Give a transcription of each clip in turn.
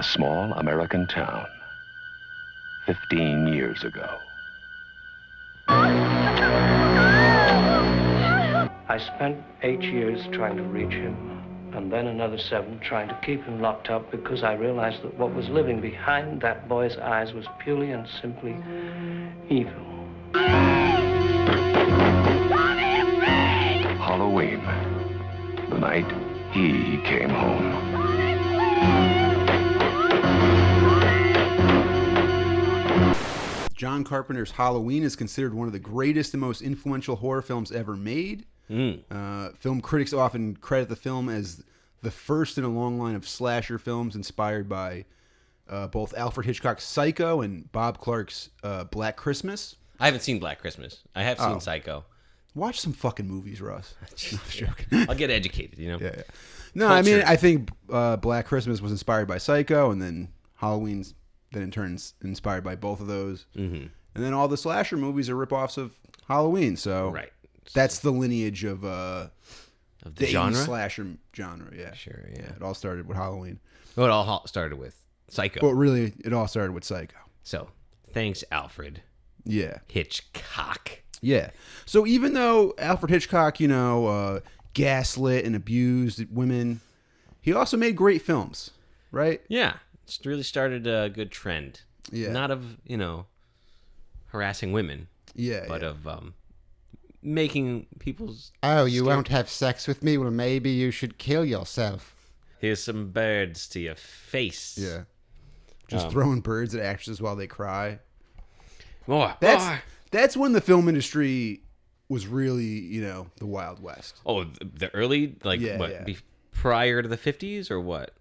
a small American town 15 years ago. I spent 8 years trying to reach him, and then another 7 trying to keep him locked up because I realized that what was living behind that boy's eyes was purely and simply evil. Halloween, the night he came home. John Carpenter's Halloween is considered one of the greatest and most influential horror films ever made. Film critics often credit the film as the first in a long line of slasher films inspired by both Alfred Hitchcock's Psycho and Bob Clark's Black Christmas. I haven't seen Black Christmas. I have seen Psycho. Watch some fucking movies, Russ. No, I'm joking. I'll get educated, you know? Yeah. No, I mean, I think Black Christmas was inspired by Psycho, and then Halloween's then in turn inspired by both of those. Mm-hmm. And then all the slasher movies are ripoffs of Halloween, so that's the lineage of the genre? slasher genre, yeah. Sure, yeah. It all started with Halloween. Well, it all started with Psycho. But really, it all started with Psycho. So, thanks, Alfred. Yeah. Hitchcock. Yeah. So even though Alfred Hitchcock, gaslit and abused women, he also made great films, right? Yeah. It's really started a good trend. Yeah. Not of, harassing women. Yeah. But of making people's... Oh, you won't have sex with me? Well, maybe you should kill yourself. Here's some birds to your face. Yeah. Just throwing birds at actresses while they cry. More. That's when the film industry was really, the Wild West. Oh, the early, prior to the 50s or what?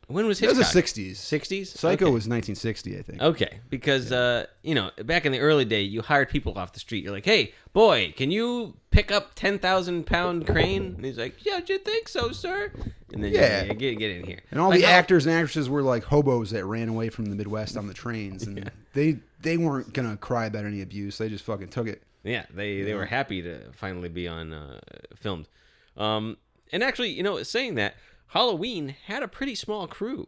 When was Hitchcock? It was the 60s. 60s? Psycho okay. was 1960, I think. Okay, because, back in the early day, you hired people off the street. You're like, hey, boy, can you pick up 10,000-pound crane? And he's like, yeah, do you think so, sir? And then you get in here. And all the actors and actresses were like hobos that ran away from the Midwest on the trains. And they weren't going to cry about any abuse. They just fucking took it. Yeah, they were happy to finally be on filmed. And actually, saying that, Halloween had a pretty small crew.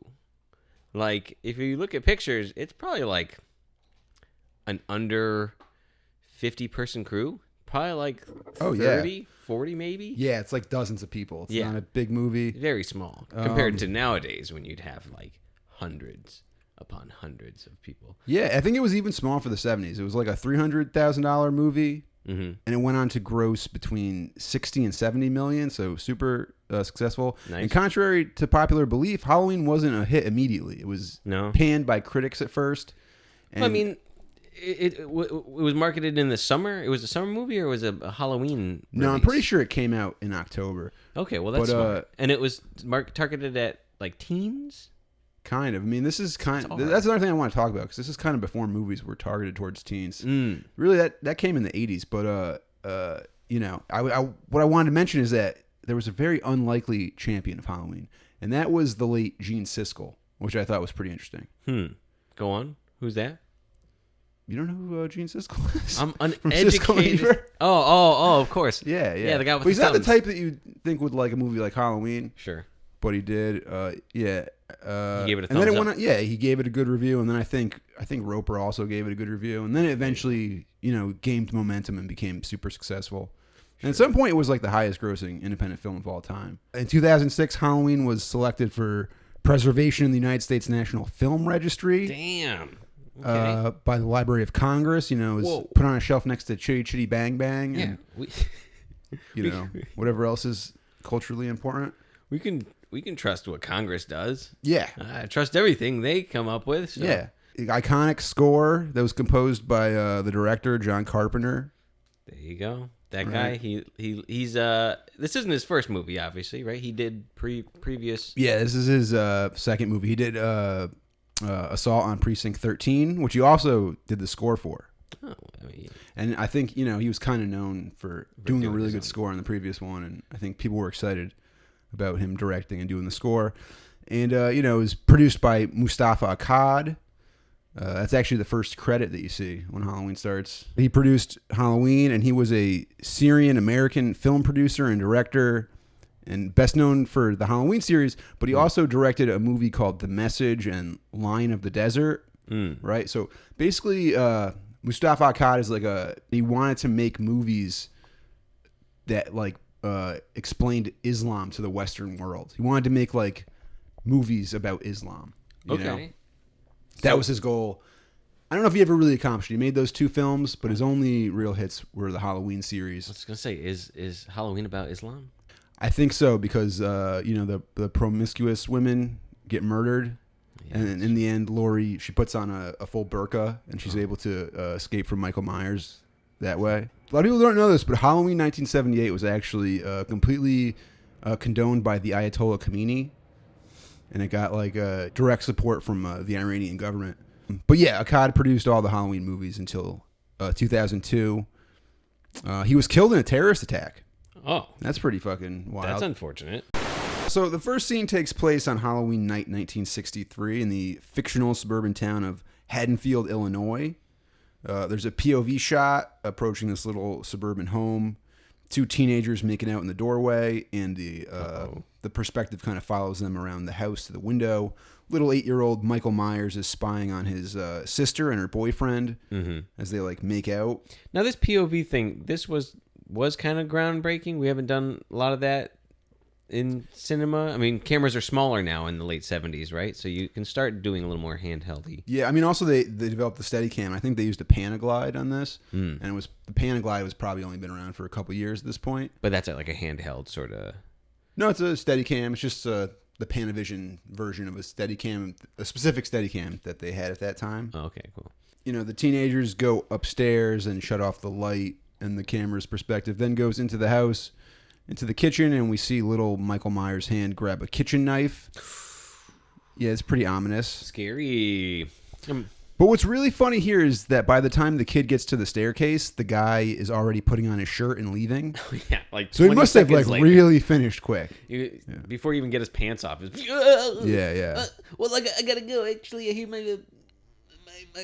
Like, if you look at pictures, it's probably like an under 50-person crew. Probably like 30, 40 maybe. Yeah, it's like dozens of people. It's not a big movie. Very small compared to nowadays when you'd have like hundreds upon hundreds of people. Yeah, I think it was even small for the 70s. It was like a $300,000 movie. Mm-hmm. And it went on to gross between 60 and 70 million, so super successful. Nice. And contrary to popular belief, Halloween wasn't a hit immediately. It was panned by critics at first. And it was marketed in the summer. It was a summer movie, or was it a Halloween release? No, I'm pretty sure it came out in October. Okay, well that's smart. And it was targeted at like teens. Kind of. I mean, this is that's another thing I want to talk about, because this is kind of before movies were targeted towards teens. Really, that came in the 80s. But what I wanted to mention is that there was a very unlikely champion of Halloween, and that was the late Gene Siskel, which I thought was pretty interesting. Go on. Who's that? You don't know who Gene Siskel is? I'm uneducated. Oh, of course. Yeah. Yeah, the guy with but he's the not the thumbs. type that you think would like a movie like Halloween. Sure. But he did. He gave it a thumbs and then it up. He gave it a good review, and then I think Roper also gave it a good review, and then it eventually, gained momentum and became super successful. And at some point, it was like the highest grossing independent film of all time. In 2006, Halloween was selected for preservation in the United States National Film Registry. Damn. Okay. By the Library of Congress. It was put on a shelf next to Chitty Chitty Bang Bang. Yeah. And, whatever else is culturally important. We can trust what Congress does. Yeah. I trust everything they come up with. So. Yeah. Iconic score that was composed by the director, John Carpenter. There you go. That guy, he's this isn't his first movie, obviously, right? He did previous. Yeah, this is his second movie. He did Assault on Precinct 13, which he also did the score for. Oh, and I think, he was kind of known for doing a really good score on the previous one, and I think people were excited about him directing and doing the score. And, it was produced by Mustafa Akkad. That's actually the first credit that you see when Halloween starts. He produced Halloween, and he was a Syrian-American film producer and director. and best known for the Halloween series, but he also directed a movie called The Message and Lion of the Desert, right? So basically, Mustafa Akkad is like he wanted to make movies that like explained Islam to the Western world. He wanted to make like movies about Islam. You know? That was his goal. I don't know if he ever really accomplished it. He made those 2 films, but his only real hits were the Halloween series. I was gonna say, is Halloween about Islam? I think so, because the promiscuous women get murdered, and in the end, Laurie, she puts on a full burqa, and she's able to escape from Michael Myers that way. A lot of people don't know this, but Halloween 1978 was actually completely condoned by the Ayatollah Khomeini, and it got like direct support from the Iranian government. But yeah, Akkad produced all the Halloween movies until 2002. He was killed in a terrorist attack. Oh, that's pretty fucking wild. That's unfortunate. So the first scene takes place on Halloween night 1963 in the fictional suburban town of Haddonfield, Illinois. There's a POV shot approaching this little suburban home. 2 teenagers making out in the doorway, and the perspective kind of follows them around the house to the window. Little 8-year-old Michael Myers is spying on his sister and her boyfriend as they like make out. Now this POV thing, this was kind of groundbreaking. We haven't done a lot of that in cinema. I mean, cameras are smaller now in the late 70s, right? So you can start doing a little more handheldy. Yeah, I mean, also they developed the Steadicam. I think they used a Panaglide on this, and the Panaglide was probably only been around for a couple years at this point. But that's like a handheld sort of. No, it's a Steadicam. It's just the Panavision version of a Steadicam, a specific Steadicam that they had at that time. Oh, okay, cool. You know, the teenagers go upstairs and shut off the light, and the camera's perspective then goes into the house, into the kitchen, and we see little Michael Myers' hand grab a kitchen knife. Yeah, it's pretty ominous. Scary. But what's really funny here is that by the time the kid gets to the staircase, the guy is already putting on his shirt and leaving. Yeah, like so he must have like really finished quick. Before he even get his pants off. Yeah. Well, I gotta go. Actually, I hear my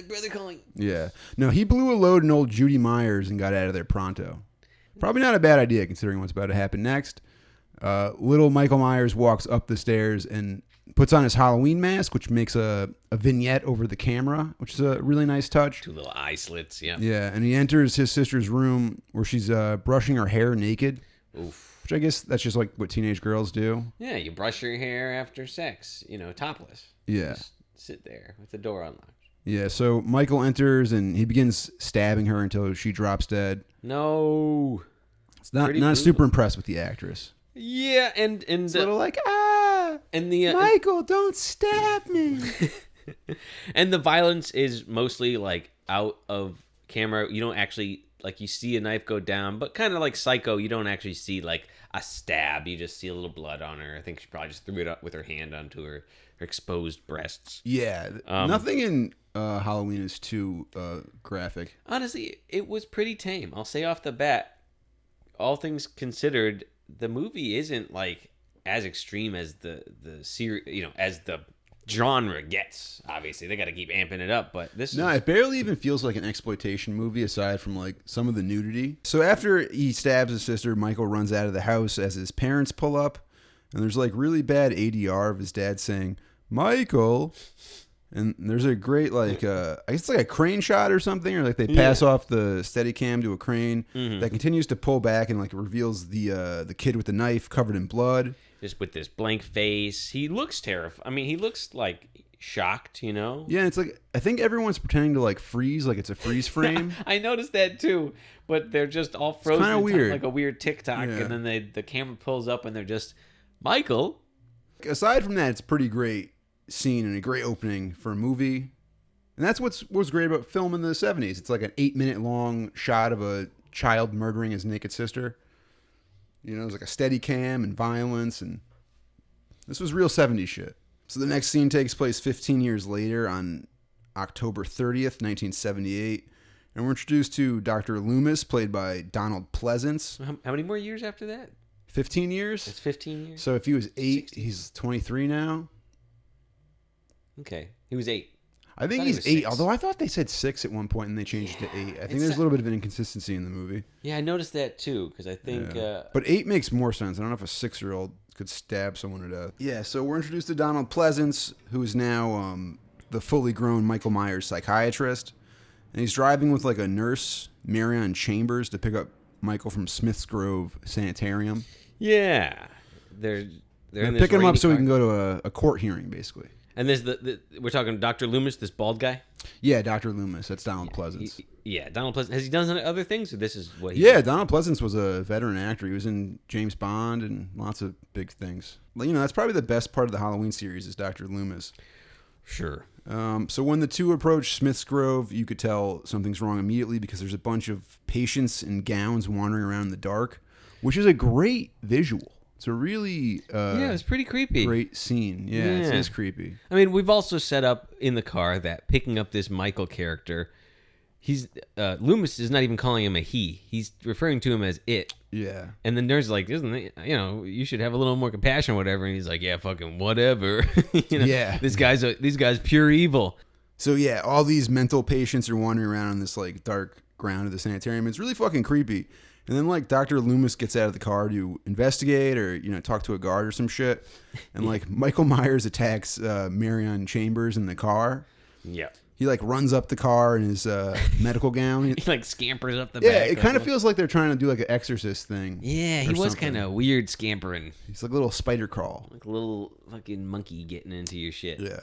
brother calling. Yeah. No, he blew a load in old Judy Myers and got out of there pronto. Probably not a bad idea considering what's about to happen next. Little Michael Myers walks up the stairs and puts on his Halloween mask, which makes a vignette over the camera, which is a really nice touch. 2 little eye slits, yeah. Yeah, and he enters his sister's room where she's brushing her hair naked. Oof. Which I guess that's just like what teenage girls do. Yeah, you brush your hair after sex, topless. Yeah. Just sit there with the door unlocked. Yeah, so Michael enters and he begins stabbing her until she drops dead. No. It's not super impressed with the actress. Yeah, and it's a little like, and the Michael, don't stab me. And the violence is mostly like out of camera. You don't actually like you see a knife go down, but kind of like Psycho, you don't actually see like a stab. You just see a little blood on her. I think she probably just threw it up with her hand onto her exposed breasts. Yeah, nothing in Halloween is too graphic. Honestly, it was pretty tame. I'll say off the bat, all things considered, the movie isn't like as extreme as the series, as the genre gets. Obviously, they got to keep amping it up, but it barely even feels like an exploitation movie aside from like some of the nudity. So after he stabs his sister, Michael runs out of the house as his parents pull up, and there's like really bad ADR of his dad saying, "Michael." And there's a great like I guess it's like a crane shot or something, or like they pass off the Steadicam to a crane that continues to pull back and like reveals the kid with the knife covered in blood, just with this blank face. He looks terrified. I mean, he looks like shocked, Yeah, it's like I think everyone's pretending to like freeze, like it's a freeze frame. I noticed that too, but they're just all frozen. Kind of weird, like a weird TikTok, and then the camera pulls up and they're just Michael. Aside from that, it's pretty great scene and a great opening for a movie, and that's what was great about film in the 70s. It's like an 8-minute long shot of a child murdering his naked sister. It was like a Steadicam and violence, and this was real 70s shit. So the next scene takes place 15 years later on October 30th, 1978, and we're introduced to Dr. Loomis, played by Donald Pleasence. How many more years after that? 15 years. It's 15 years. So if he was 8, 60. he's 23 now. Okay. He was 8. I think he he's was 8, 6. although I thought they said 6 at one point and they changed it to 8. I think there's a little bit of an inconsistency in the movie. Yeah, I noticed that too because I think. But 8 makes more sense. I don't know if a 6-year-old could stab someone to death. Yeah, so we're introduced to Donald Pleasence, who is now the fully grown Michael Myers psychiatrist. And he's driving with like a nurse, Marion Chambers, to pick up Michael from Smith's Grove Sanitarium. Yeah, they're in this picking him up so car. he can go to a court hearing, basically. And there's we're talking Dr. Loomis, this bald guy. Yeah, Dr. Loomis. That's Donald Pleasence. Yeah, Donald Pleasence. Has he done other things, or this is what he? Yeah, Donald Pleasence was a veteran actor. He was in James Bond and lots of big things. You know, that's probably the best part of the Halloween series is Dr. Loomis. Sure. So when the two approach Smith's Grove, you could tell something's wrong immediately because there's a bunch of patients in gowns wandering around in the dark, which is a great visual. It's a really yeah, it's pretty creepy. Great scene. Yeah, it is creepy. I mean, we've also set up in the car that picking up this Michael character, he's Loomis is not even calling him a he. He's referring to him as it. Yeah. And the nurse is like, isn't it, you should have a little more compassion or whatever. And he's like, yeah, fucking whatever. Yeah. These guys pure evil. So yeah, all these mental patients are wandering around on this like dark ground of the sanitarium. It's really fucking creepy. And then like Dr. Loomis gets out of the car to investigate or talk to a guard or some shit. And like Michael Myers attacks Marion Chambers in the car. Yeah. He like runs up the car in his medical gown. He like scampers up the yeah, back. Yeah, it kind of feels like they're trying to do like an exorcist thing. Yeah, he was kind of weird scampering. He's like a little spider crawl. Like a little fucking monkey getting into your shit. Yeah.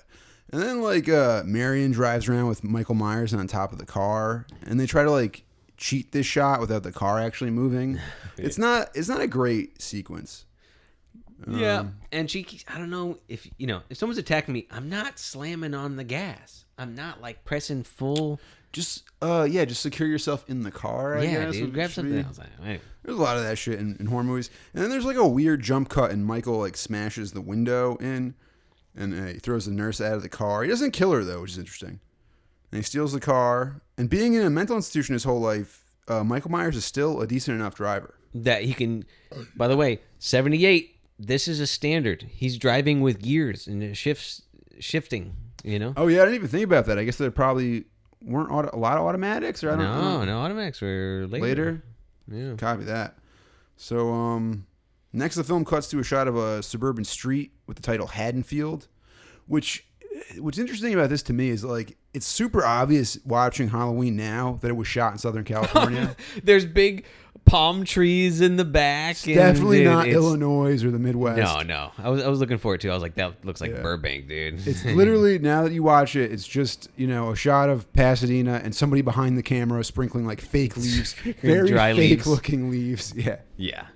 And then like Marion drives around with Michael Myers on top of the car. And they try to like cheat this shot without the car actually moving. It's not a great sequence. Yeah, and I don't know if someone's attacking me, I'm not slamming on the gas. I'm not like pressing full. Just secure yourself in the car. I guess, dude, grab something else. There's a lot of that shit in horror movies. And then there's like a weird jump cut, and Michael like smashes the window in, and he throws the nurse out of the car. He doesn't kill her though, which is interesting. And he steals the car. And being in a mental institution his whole life, Michael Myers is still a decent enough driver. That he can. By the way, 78. This is a standard. He's driving with gears and shifting. Oh yeah, I didn't even think about that. I guess there probably weren't a lot of automatics, or I don't know. No, automatics were later. Yeah, copy that. So next the film cuts to a shot of a suburban street with the title Haddonfield, which what's interesting about this to me is like it's super obvious watching Halloween now that it was shot in Southern California. There's big palm trees in the back. It's definitely not Illinois or the Midwest. No. I was looking for it too. I was like, that looks like Burbank, dude. It's literally, now that you watch it, it's just a shot of Pasadena and somebody behind the camera sprinkling like fake leaves, very dry fake leaves. looking leaves. Yeah. Yeah.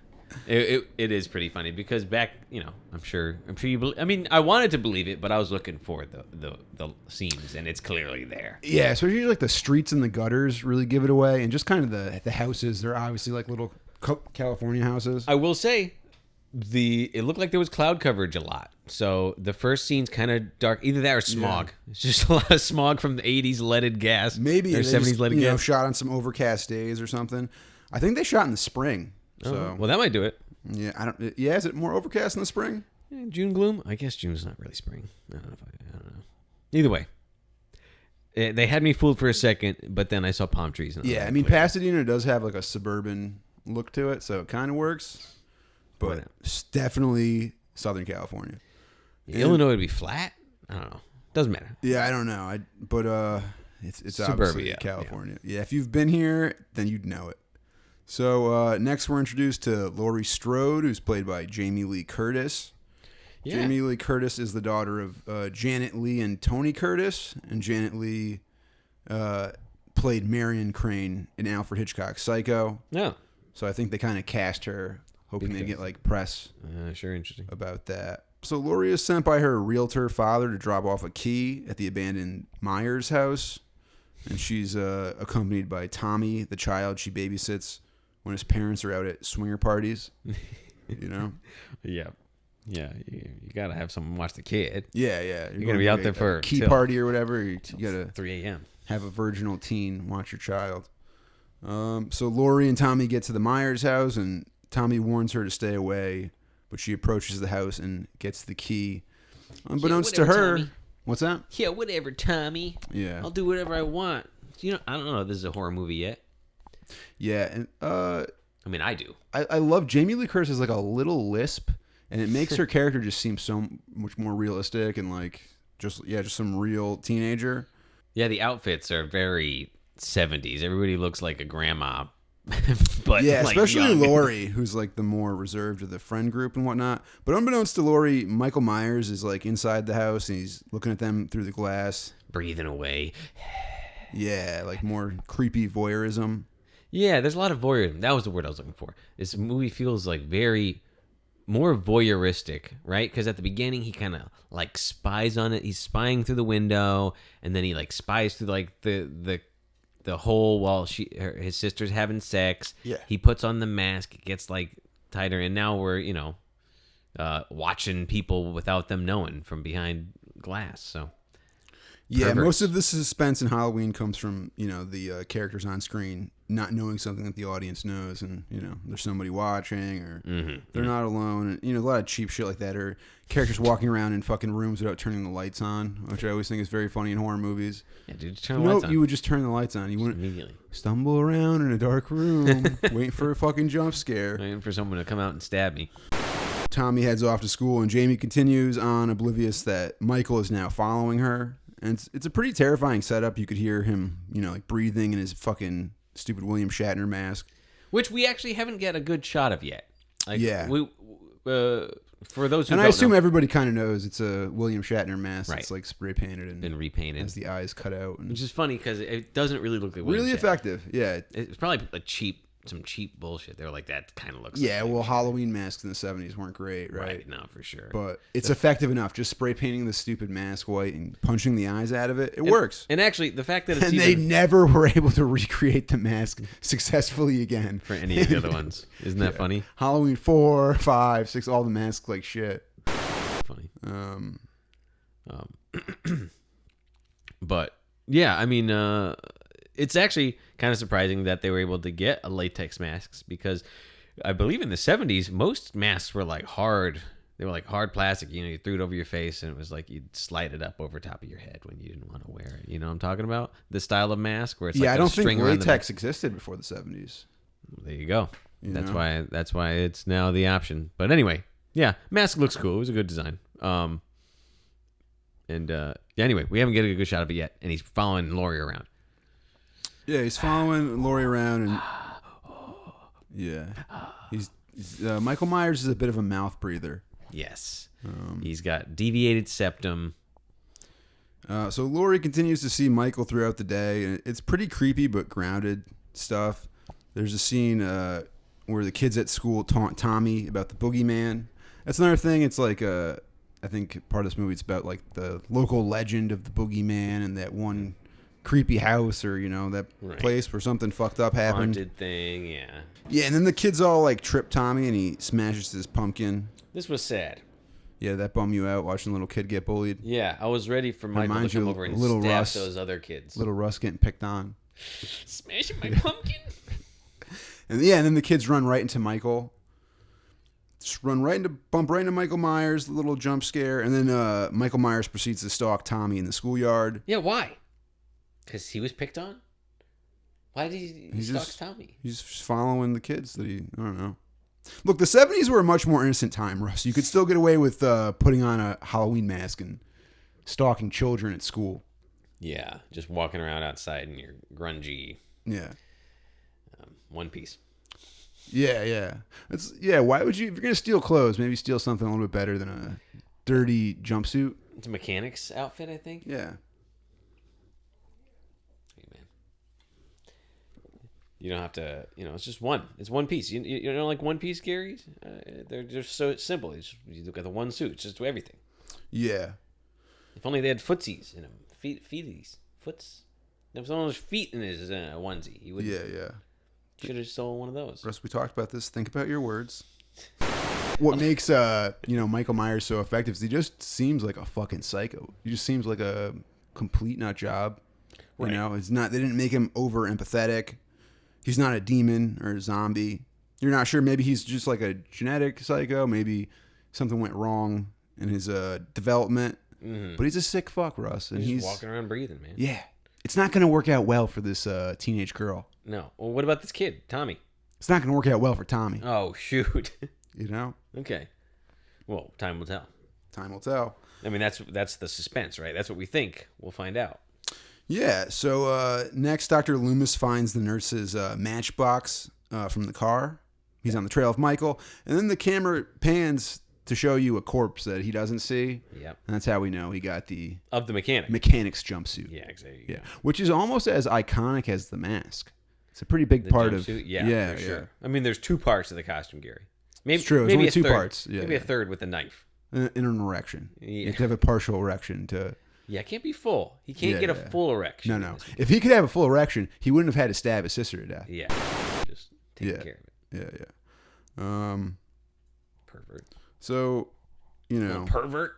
It is pretty funny because back, I'm sure you I wanted to believe it, but I was looking for the scenes, and it's clearly there. Yeah, especially like the streets and the gutters really give it away, and just kind of the houses. They're obviously like little California houses. I will say, it looked like there was cloud coverage a lot. So the first scene's kind of dark. Either that or smog. Yeah. It's just a lot of smog from the 80s leaded gas. Maybe or 70s leaded gas. Shot on some overcast days or something. I think they shot in the spring. So well, that might do it. Yeah, is it more overcast in the spring? Yeah, June gloom. I guess June's not really spring. I don't know. Either way, they had me fooled for a second, but then I saw palm trees. And I mean, Pasadena does have like a suburban look to it, so it kind of works. But it's definitely Southern California. Illinois would be flat. I don't know. Doesn't matter. Yeah, I don't know. But it's obviously California. Yeah, if you've been here, then you'd know it. So next we're introduced to Laurie Strode, who's played by Jamie Lee Curtis. Yeah. Jamie Lee Curtis is the daughter of Janet Leigh and Tony Curtis, and Janet Leigh played Marion Crane in Alfred Hitchcock's Psycho. Yeah. So I think they kind of cast her, hoping they'd get like press. Sure, interesting about that. So Laurie is sent by her realtor father to drop off a key at the abandoned Myers house, and she's accompanied by Tommy, the child she babysits when his parents are out at swinger parties. Yeah. You gotta have someone watch the kid. Yeah. You're gonna be out there for a key party or whatever. You gotta 3 a.m. have a virginal teen watch your child. So Laurie and Tommy get to the Myers house, and Tommy warns her to stay away, but she approaches the house and gets the key. Unbeknownst to her, What's that? Yeah, whatever, Tommy. Yeah. I'll do whatever I want. I don't know if this is a horror movie yet. Yeah, and I mean, I do. I love Jamie Lee Curtis has like a little lisp, and it makes her character just seem so much more realistic and like just some real teenager. Yeah, the outfits are very 70s. Everybody looks like a grandma. But yeah, like especially young. Laurie, who's like the more reserved of the friend group and whatnot. But unbeknownst to Laurie, Michael Myers is like inside the house and he's looking at them through the glass, Breathing away. Yeah, like more creepy voyeurism. Yeah, there's a lot of voyeurism. That was the word I was looking for. This movie feels like very more voyeuristic, right? Because at the beginning he kind of like spies on it. He's spying through the window, and then he like spies through like the hole while his sister's having sex. Yeah. He puts on the mask. It gets like tighter, and now we're watching people without them knowing from behind glass. So. Yeah, Perverts. most of the suspense in Halloween comes from, the characters on screen not knowing something that the audience knows, and, there's somebody watching, or they're not alone, and, a lot of cheap shit like that, or characters walking around in fucking rooms without turning the lights on, which I always think is very funny in horror movies. Yeah, dude, just turn the lights on. You would just turn the lights on. You wouldn't Immediately. stumble around in a dark room, waiting for a fucking jump scare. Waiting for someone to come out and stab me. Tommy heads off to school, and Jamie continues on, oblivious that Michael is now following her. And it's a pretty terrifying setup. You could hear him, like breathing in his fucking stupid William Shatner mask, which we actually haven't got a good shot of yet. Like, yeah. We for those who and don't I assume know, everybody kind of knows it's a William Shatner mask. Right. It's like spray painted and been repainted, has the eyes cut out, and which is funny because it doesn't really look like William really Shatner. effective. Yeah, It's probably some cheap bullshit. They were like, that kind of looks. yeah. like Well, Halloween masks in the '70s weren't great, right? right, no, for sure. But it's effective enough. Just spray painting the stupid mask white and punching the eyes out of it. It works. And actually, the fact that it's And they never were able to recreate the mask successfully again for any of the other ones, isn't that funny? Halloween 4, 5, 6, all the masks like shit. Funny. But yeah, I mean, it's actually kind of surprising that they were able to get a latex masks, because I believe in the 70s most masks were like hard. They were like hard plastic. You threw it over your face, and it was like you'd slide it up over top of your head when you didn't want to wear it. You know what I'm talking about? The style of mask where it's like I a don't string think around latex existed before the 70s. There you go. That's know? why it's now the option. But anyway, yeah, mask looks cool. It was a good design. Anyway, we haven't got a good shot of it yet, and he's following Laurie around. Yeah, he's following Laurie around, and yeah, he's Michael Myers is a bit of a mouth breather. Yes, he's got deviated septum. So Laurie continues to see Michael throughout the day, and it's pretty creepy but grounded stuff. There's a scene where the kids at school taunt Tommy about the boogeyman. That's another thing. It's like I think part of this movie, it's about like the local legend of the boogeyman and that one creepy house, or that place where something fucked up happened. Haunted thing, yeah. Yeah, and then the kids all like trip Tommy, and he smashes his pumpkin. This was sad. Yeah, that bum you out watching a little kid get bullied. Yeah, I was ready for Michael to Reminds you come of over and little stab Russ. those other kids. Little Russ getting picked on. Smashing my pumpkin. And yeah, and then the kids run right into Michael. Just bump right into Michael Myers, little jump scare, and then Michael Myers proceeds to stalk Tommy in the schoolyard. Yeah, why? Because he was picked on? Why did he stalk Tommy? He's just following the kids that I don't know. Look, the 70s were a much more innocent time, Russ. You could still get away with putting on a Halloween mask and stalking children at school. Yeah, just walking around outside in your grungy one piece. Yeah. Why would you, if you're gonna steal clothes, maybe steal something a little bit better than a dirty jumpsuit? It's a mechanic's outfit, I think. Yeah. Hey, man. You don't have to, it's just one. It's one piece. You know, like one piece, Gary's? They're just so simple. You look at the one suit. It's just everything. Yeah. If only they had footsies in them. Feeties. Foots. If someone was feet in his onesie, he would. Yeah. Should have stolen one of those. Russ, we talked about this. Think about your words. What makes Michael Myers so effective is he just seems like a fucking psycho. He just seems like a complete nut job. Right. It's not. They didn't make him over empathetic. He's not a demon or a zombie. You're not sure. Maybe he's just like a genetic psycho. Maybe something went wrong in his development. But he's a sick fuck, Russ, and he's walking around breathing, man. Yeah, it's not going to work out well for this teenage girl. No. Well, what about this kid, Tommy? It's not going to work out well for Tommy. Oh, shoot. You know? Okay. Well, time will tell. Time will tell. I mean, that's the suspense, right? That's what we think. We'll find out. Yeah. So next, Dr. Loomis finds the nurse's matchbox from the car. He's on the trail of Michael, and then the camera pans to show you a corpse that he doesn't see. Yep. And that's how we know he got the mechanic's jumpsuit. Yeah, exactly. Yeah, which is almost as iconic as the mask. It's a pretty big part jumpsuit? of Yeah, for sure. I mean, there's 2 parts of the costume, Gary. Maybe, it's true. It's maybe only a 2 third. parts. Yeah, maybe a third with a knife. In an erection. Yeah. You have to have a partial erection to. Yeah, it can't be full. He can't get a full erection. No. If he could have a full erection, he wouldn't have had to stab his sister to death. Yeah, just taking care of it. Yeah. Pervert. So, you know,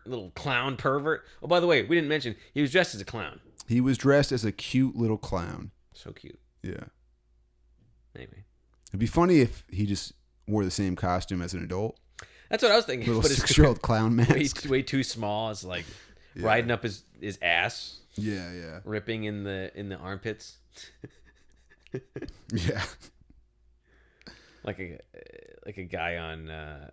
little clown pervert. Oh, by the way, we didn't mention he was dressed as a clown. He was dressed as a cute little clown. So cute. Yeah. Anyway, it'd be funny if he just wore the same costume as an adult. That's what I was thinking. Little 6-year-old clown mask. Way too small. It's like riding up his ass. Yeah. Ripping in the armpits. Yeah. Like a guy on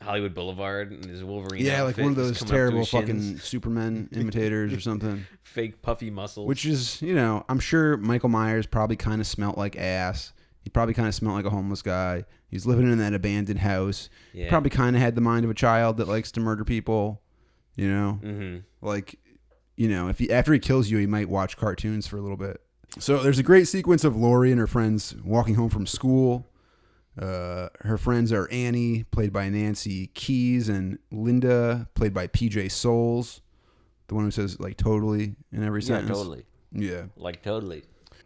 Hollywood Boulevard and his Wolverine. Yeah, outfit, like one of those terrible fucking shins. Superman imitators or something. Fake puffy muscles. Which is, you know, I'm sure Michael Myers probably kind of smelled like ass. He probably kind of smelled like a homeless guy. He's living in that abandoned house. Yeah. He probably kind of had the mind of a child that likes to murder people. You know, like, you know, after he kills you, he might watch cartoons for a little bit. So there's a great sequence of Laurie and her friends walking home from school. Her friends are Annie, played by Nancy Keys, and Linda, played by PJ Souls, the one who says like totally in every sentence. Yeah, totally. Yeah, like totally.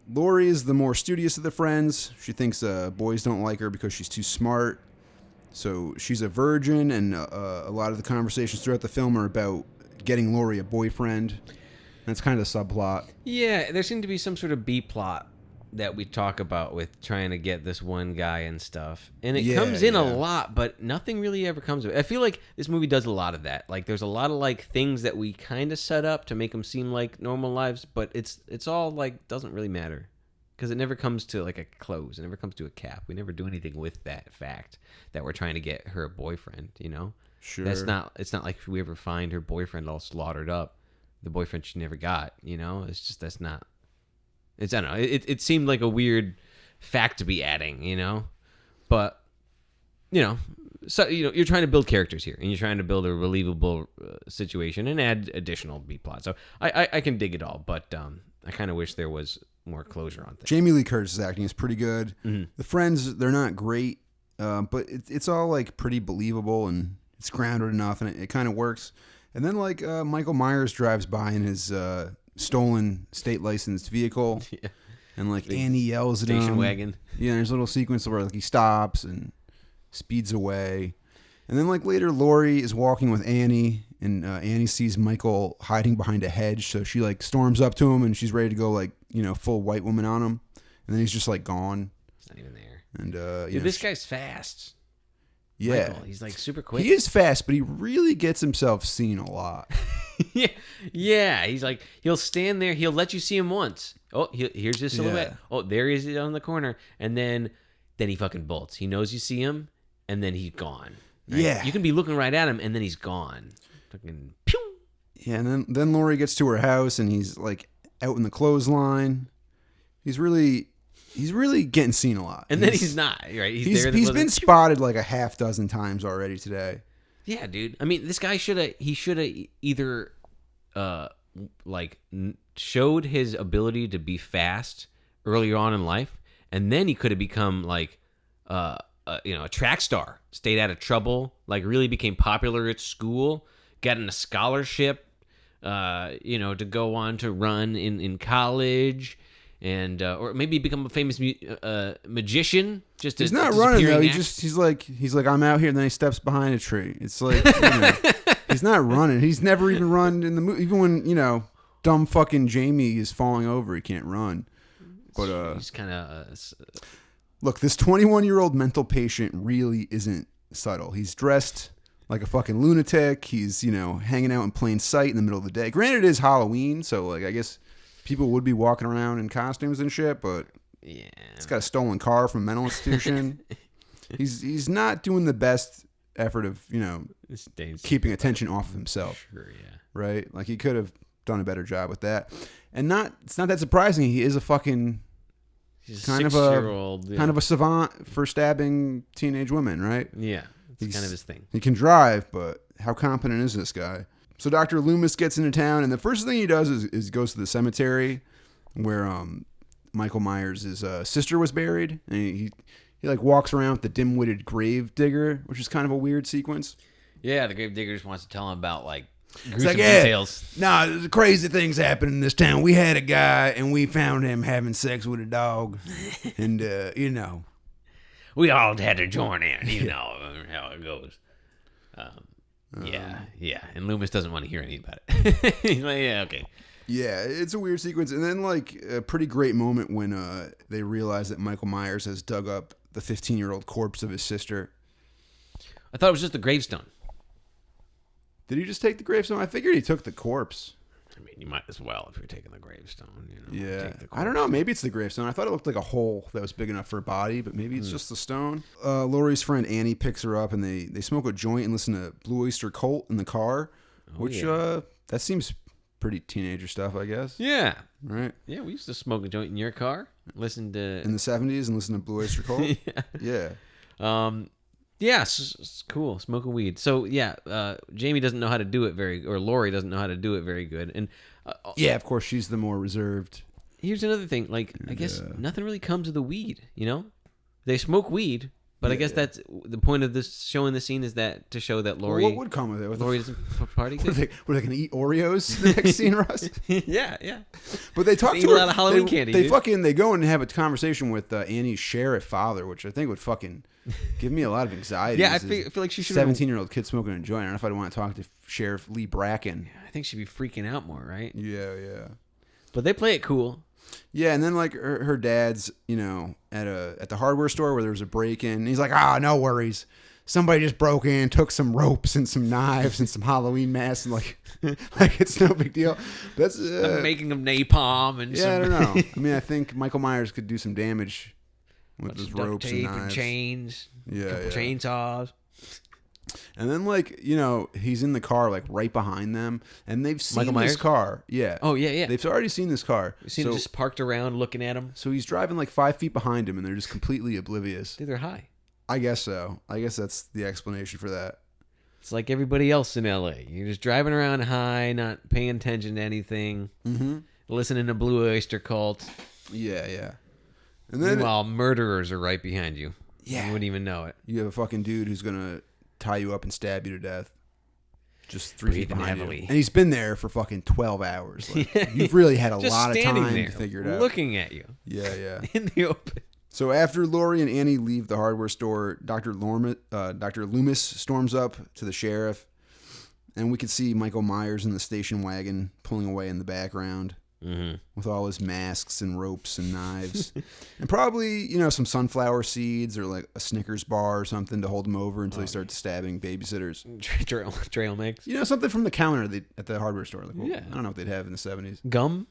Laurie is the more studious of the friends. She thinks boys don't like her because she's too smart. So she's a virgin, and a lot of the conversations throughout the film are about getting Laurie a boyfriend. That's kind of the subplot. Yeah, there seemed to be some sort of B plot that we talk about with trying to get this one guy and stuff. And it comes in a lot, but nothing really ever comes of it. I feel like this movie does a lot of that. Like there's a lot of like things that we kind of set up to make them seem like normal lives, but it's all like doesn't really matter. Because it never comes to like a close. It never comes to a cap. We never do anything with that fact that we're trying to get her a boyfriend, you know? Sure. It's not like we ever find her boyfriend all slaughtered up. The boyfriend she never got, you know? It's just, that's not... I don't know. It seemed like a weird fact to be adding, you know? But, you know, so you're trying to build characters here, and you're trying to build a believable situation and add additional B-plot. So I can dig it all, but I kind of wish there was more closure on things. Jamie Lee Curtis's acting is pretty good. Mm-hmm. The friends, they're not great, but it's all like pretty believable, and it's grounded enough, and it kind of works. And then like Michael Myers drives by in his stolen state licensed vehicle, and like Annie yells at him. Station wagon. Yeah, there's a little sequence where like he stops and speeds away. And then like later Laurie is walking with Annie, and Annie sees Michael hiding behind a hedge, so she like storms up to him and she's ready to go like, you know, full white woman on him. And then he's just like gone. He's not even there. And dude, this guy's fast. Yeah. Michael, he's like super quick. He is fast, but he really gets himself seen a lot. Yeah. He's like, he'll stand there. He'll let you see him once. Oh, here's his silhouette. Yeah. Oh, there he is on the corner. And then he fucking bolts. He knows you see him, and then he's gone. Right? Yeah. You can be looking right at him, and then he's gone. Fucking pew. Yeah, and then Laurie gets to her house, and he's like out in the clothesline. He's really getting seen a lot. And then he's not, right? He's been spotted like a half dozen times already today. Yeah, dude. I mean, this guy should have either showed his ability to be fast earlier on in life, and then he could have become like a track star, stayed out of trouble, like really became popular at school, gotten a scholarship, to go on to run in college. And or maybe become a famous magician. He's not running though. He's like I'm out here, and then he steps behind a tree. It's like he's not running. He's never even run in the movie. Even when dumb fucking Jamie is falling over, he can't run. But he's kind of look. This 21-year-old mental patient really isn't subtle. He's dressed like a fucking lunatic. He's, hanging out in plain sight in the middle of the day. Granted, it is Halloween, so like I guess people would be walking around in costumes and shit, but Yeah. he's got a stolen car from a mental institution. He's not doing the best effort of, keeping attention off of himself. Sure, yeah. Right? Like he could have done a better job with that. And it's not that surprising. He is a fucking He's a kind of six-year-old. kind of a savant for stabbing teenage women, right? Yeah. It's kind of his thing. He can drive, but how competent is this guy? So Dr. Loomis gets into town, and the first thing he does is goes to the cemetery where Michael Myers' sister was buried, and he like walks around with the dim-witted grave digger, which is kind of a weird sequence. Yeah, the grave digger just wants to tell him about like gruesome It's like, details. Nah, there's crazy things happen in this town. We had a guy, and we found him having sex with a dog, and We all had to join in. You know how it goes. Yeah. And Loomis doesn't want to hear anything about it. He's like, yeah, okay. Yeah, it's a weird sequence. And then, like, a pretty great moment when they realize that Michael Myers has dug up the 15-year-old corpse of his sister. I thought it was just the gravestone. Did he just take the gravestone? I figured he took the corpse. I mean, you might as well if you're taking the gravestone. Yeah. Take the I don't know. Maybe it's the gravestone. I thought it looked like a hole that was big enough for a body, but maybe it's just the stone. Laurie's friend Annie picks her up, and they smoke a joint and listen to Blue Oyster Cult in the car, which that seems pretty teenager stuff, I guess. Yeah. Right? Yeah, we used to smoke a joint in your car. Listen to... In the 70s and listen to Blue Oyster Cult? Yeah. Yeah, it's cool. Smoking weed. So, yeah, Jamie doesn't know how to do it or Laurie doesn't know how to do it very good. And yeah, of course, she's the more reserved. Here's another thing. Like, I guess nothing really comes of the weed, They smoke weed, but I guess that's the point of this showing the scene is that to show that Laurie... Well, what would come with it? Laurie doesn't party. Were they going to eat Oreos the next scene, Russ? Yeah. But they talk They to eat her. a lot of Halloween candy, They go and have a conversation with Annie's sheriff father, which I think would fucking give me a lot of anxiety. Yeah, I feel like she should. 17-year-old kid smoking a joint. I don't know if I'd want to talk to Sheriff Lee Bracken. I think she'd be freaking out more, right? Yeah. But they play it cool. Yeah, and then like her dad's, at the hardware store where there was a break-in. And he's like, no worries. Somebody just broke in, took some ropes and some knives and some Halloween masks, and like it's no big deal. That's the making of napalm and I don't know. I mean, I think Michael Myers could do some damage with his ropes and knives. And chains. Yeah, chainsaws. And then, like, he's in the car, like, right behind them. And they've seen Michael Myers? this car. Yeah. Oh, yeah. They've already seen this car. You've seen him just parked around looking at him. So he's driving, like, 5 feet behind him, and they're just completely oblivious. Dude, they're high. I guess so. I guess that's the explanation for that. It's like everybody else in L.A. You're just driving around high, not paying attention to anything, listening to Blue Oyster Cult. Yeah. And then, meanwhile, murderers are right behind you. Yeah. You wouldn't even know it. You have a fucking dude who's going to tie you up and stab you to death. Just 3 feet Breathing behind heavily. you. And he's been there for fucking 12 hours. Like, you've really had a lot of time there, to figure it out. looking at you. Yeah. In the open. So after Laurie and Annie leave the hardware store, Dr. Loomis storms up to the sheriff, and we can see Michael Myers in the station wagon pulling away in the background with all his masks and ropes and knives, and probably some sunflower seeds or like a Snickers bar or something to hold him over until he starts stabbing babysitters. Trail mix. Something from the counter at the hardware store. Like, Yeah. I don't know what they'd have in the 70s. Gum.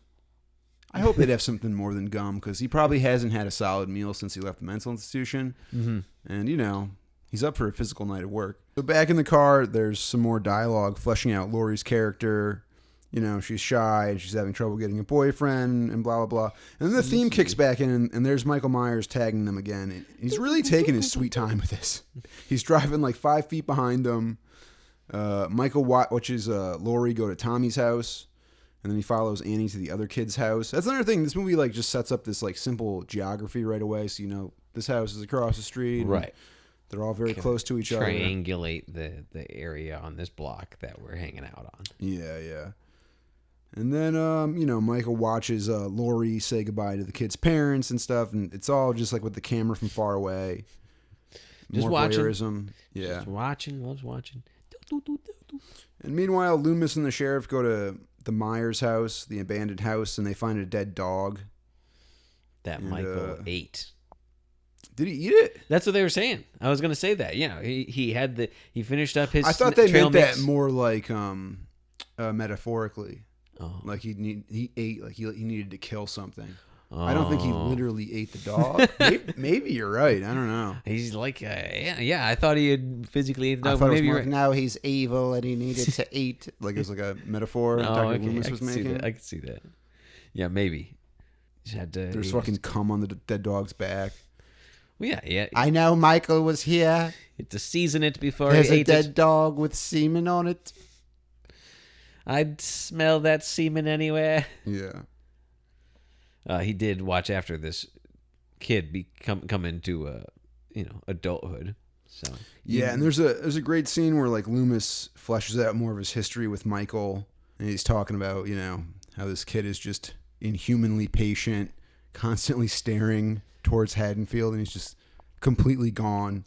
I hope they'd have something more than gum, because he probably hasn't had a solid meal since he left the mental institution. And, he's up for a physical night at work. So back in the car, there's some more dialogue fleshing out Laurie's character. She's shy and she's having trouble getting a boyfriend and blah, blah, blah. And then the theme kicks back in, and there's Michael Myers tagging them again. And he's really taking his sweet time with this. He's driving like 5 feet behind them. Michael watches Laurie go to Tommy's house. And then he follows Annie to the other kid's house. That's another thing. This movie just sets up this simple geography right away. So this house is across the street. Right. They're all very close to each other. Triangulate the area on this block that we're hanging out on. Yeah. And then Michael watches Laurie say goodbye to the kid's parents and stuff, and it's all just like with the camera from far away. Just more watching. voyeurism. Yeah. Just watching. Loves watching. And meanwhile, Loomis and the sheriff go to the Myers house, the abandoned house, and they find a dead dog. That Michael ate. Did he eat it? That's what they were saying. I was gonna say that. Yeah, he finished up his. I thought they trail meant mix. that more like metaphorically. Oh. Like he ate like he needed to kill something. I don't think he literally ate the dog. Maybe you're right. I don't know. He's like, yeah. I thought he had physically ate the I dog. thought it was Maybe more you're like, right. Now he's evil and he needed to eat. Like it was like a metaphor Oh, Dr. okay. Loomis I was can see making. that. I can see that. Yeah, maybe. Just had to. There's fucking cum on the dead dog's back. Well, yeah. I know Michael was here. To season it before There's he a ate dead it. dog with semen on it. I'd smell that semen anywhere. Yeah. He did watch after this kid come into adulthood. So Yeah, and there's a great scene where like Loomis fleshes out more of his history with Michael, and he's talking about how this kid is just inhumanly patient, constantly staring towards Haddonfield, and he's just completely gone.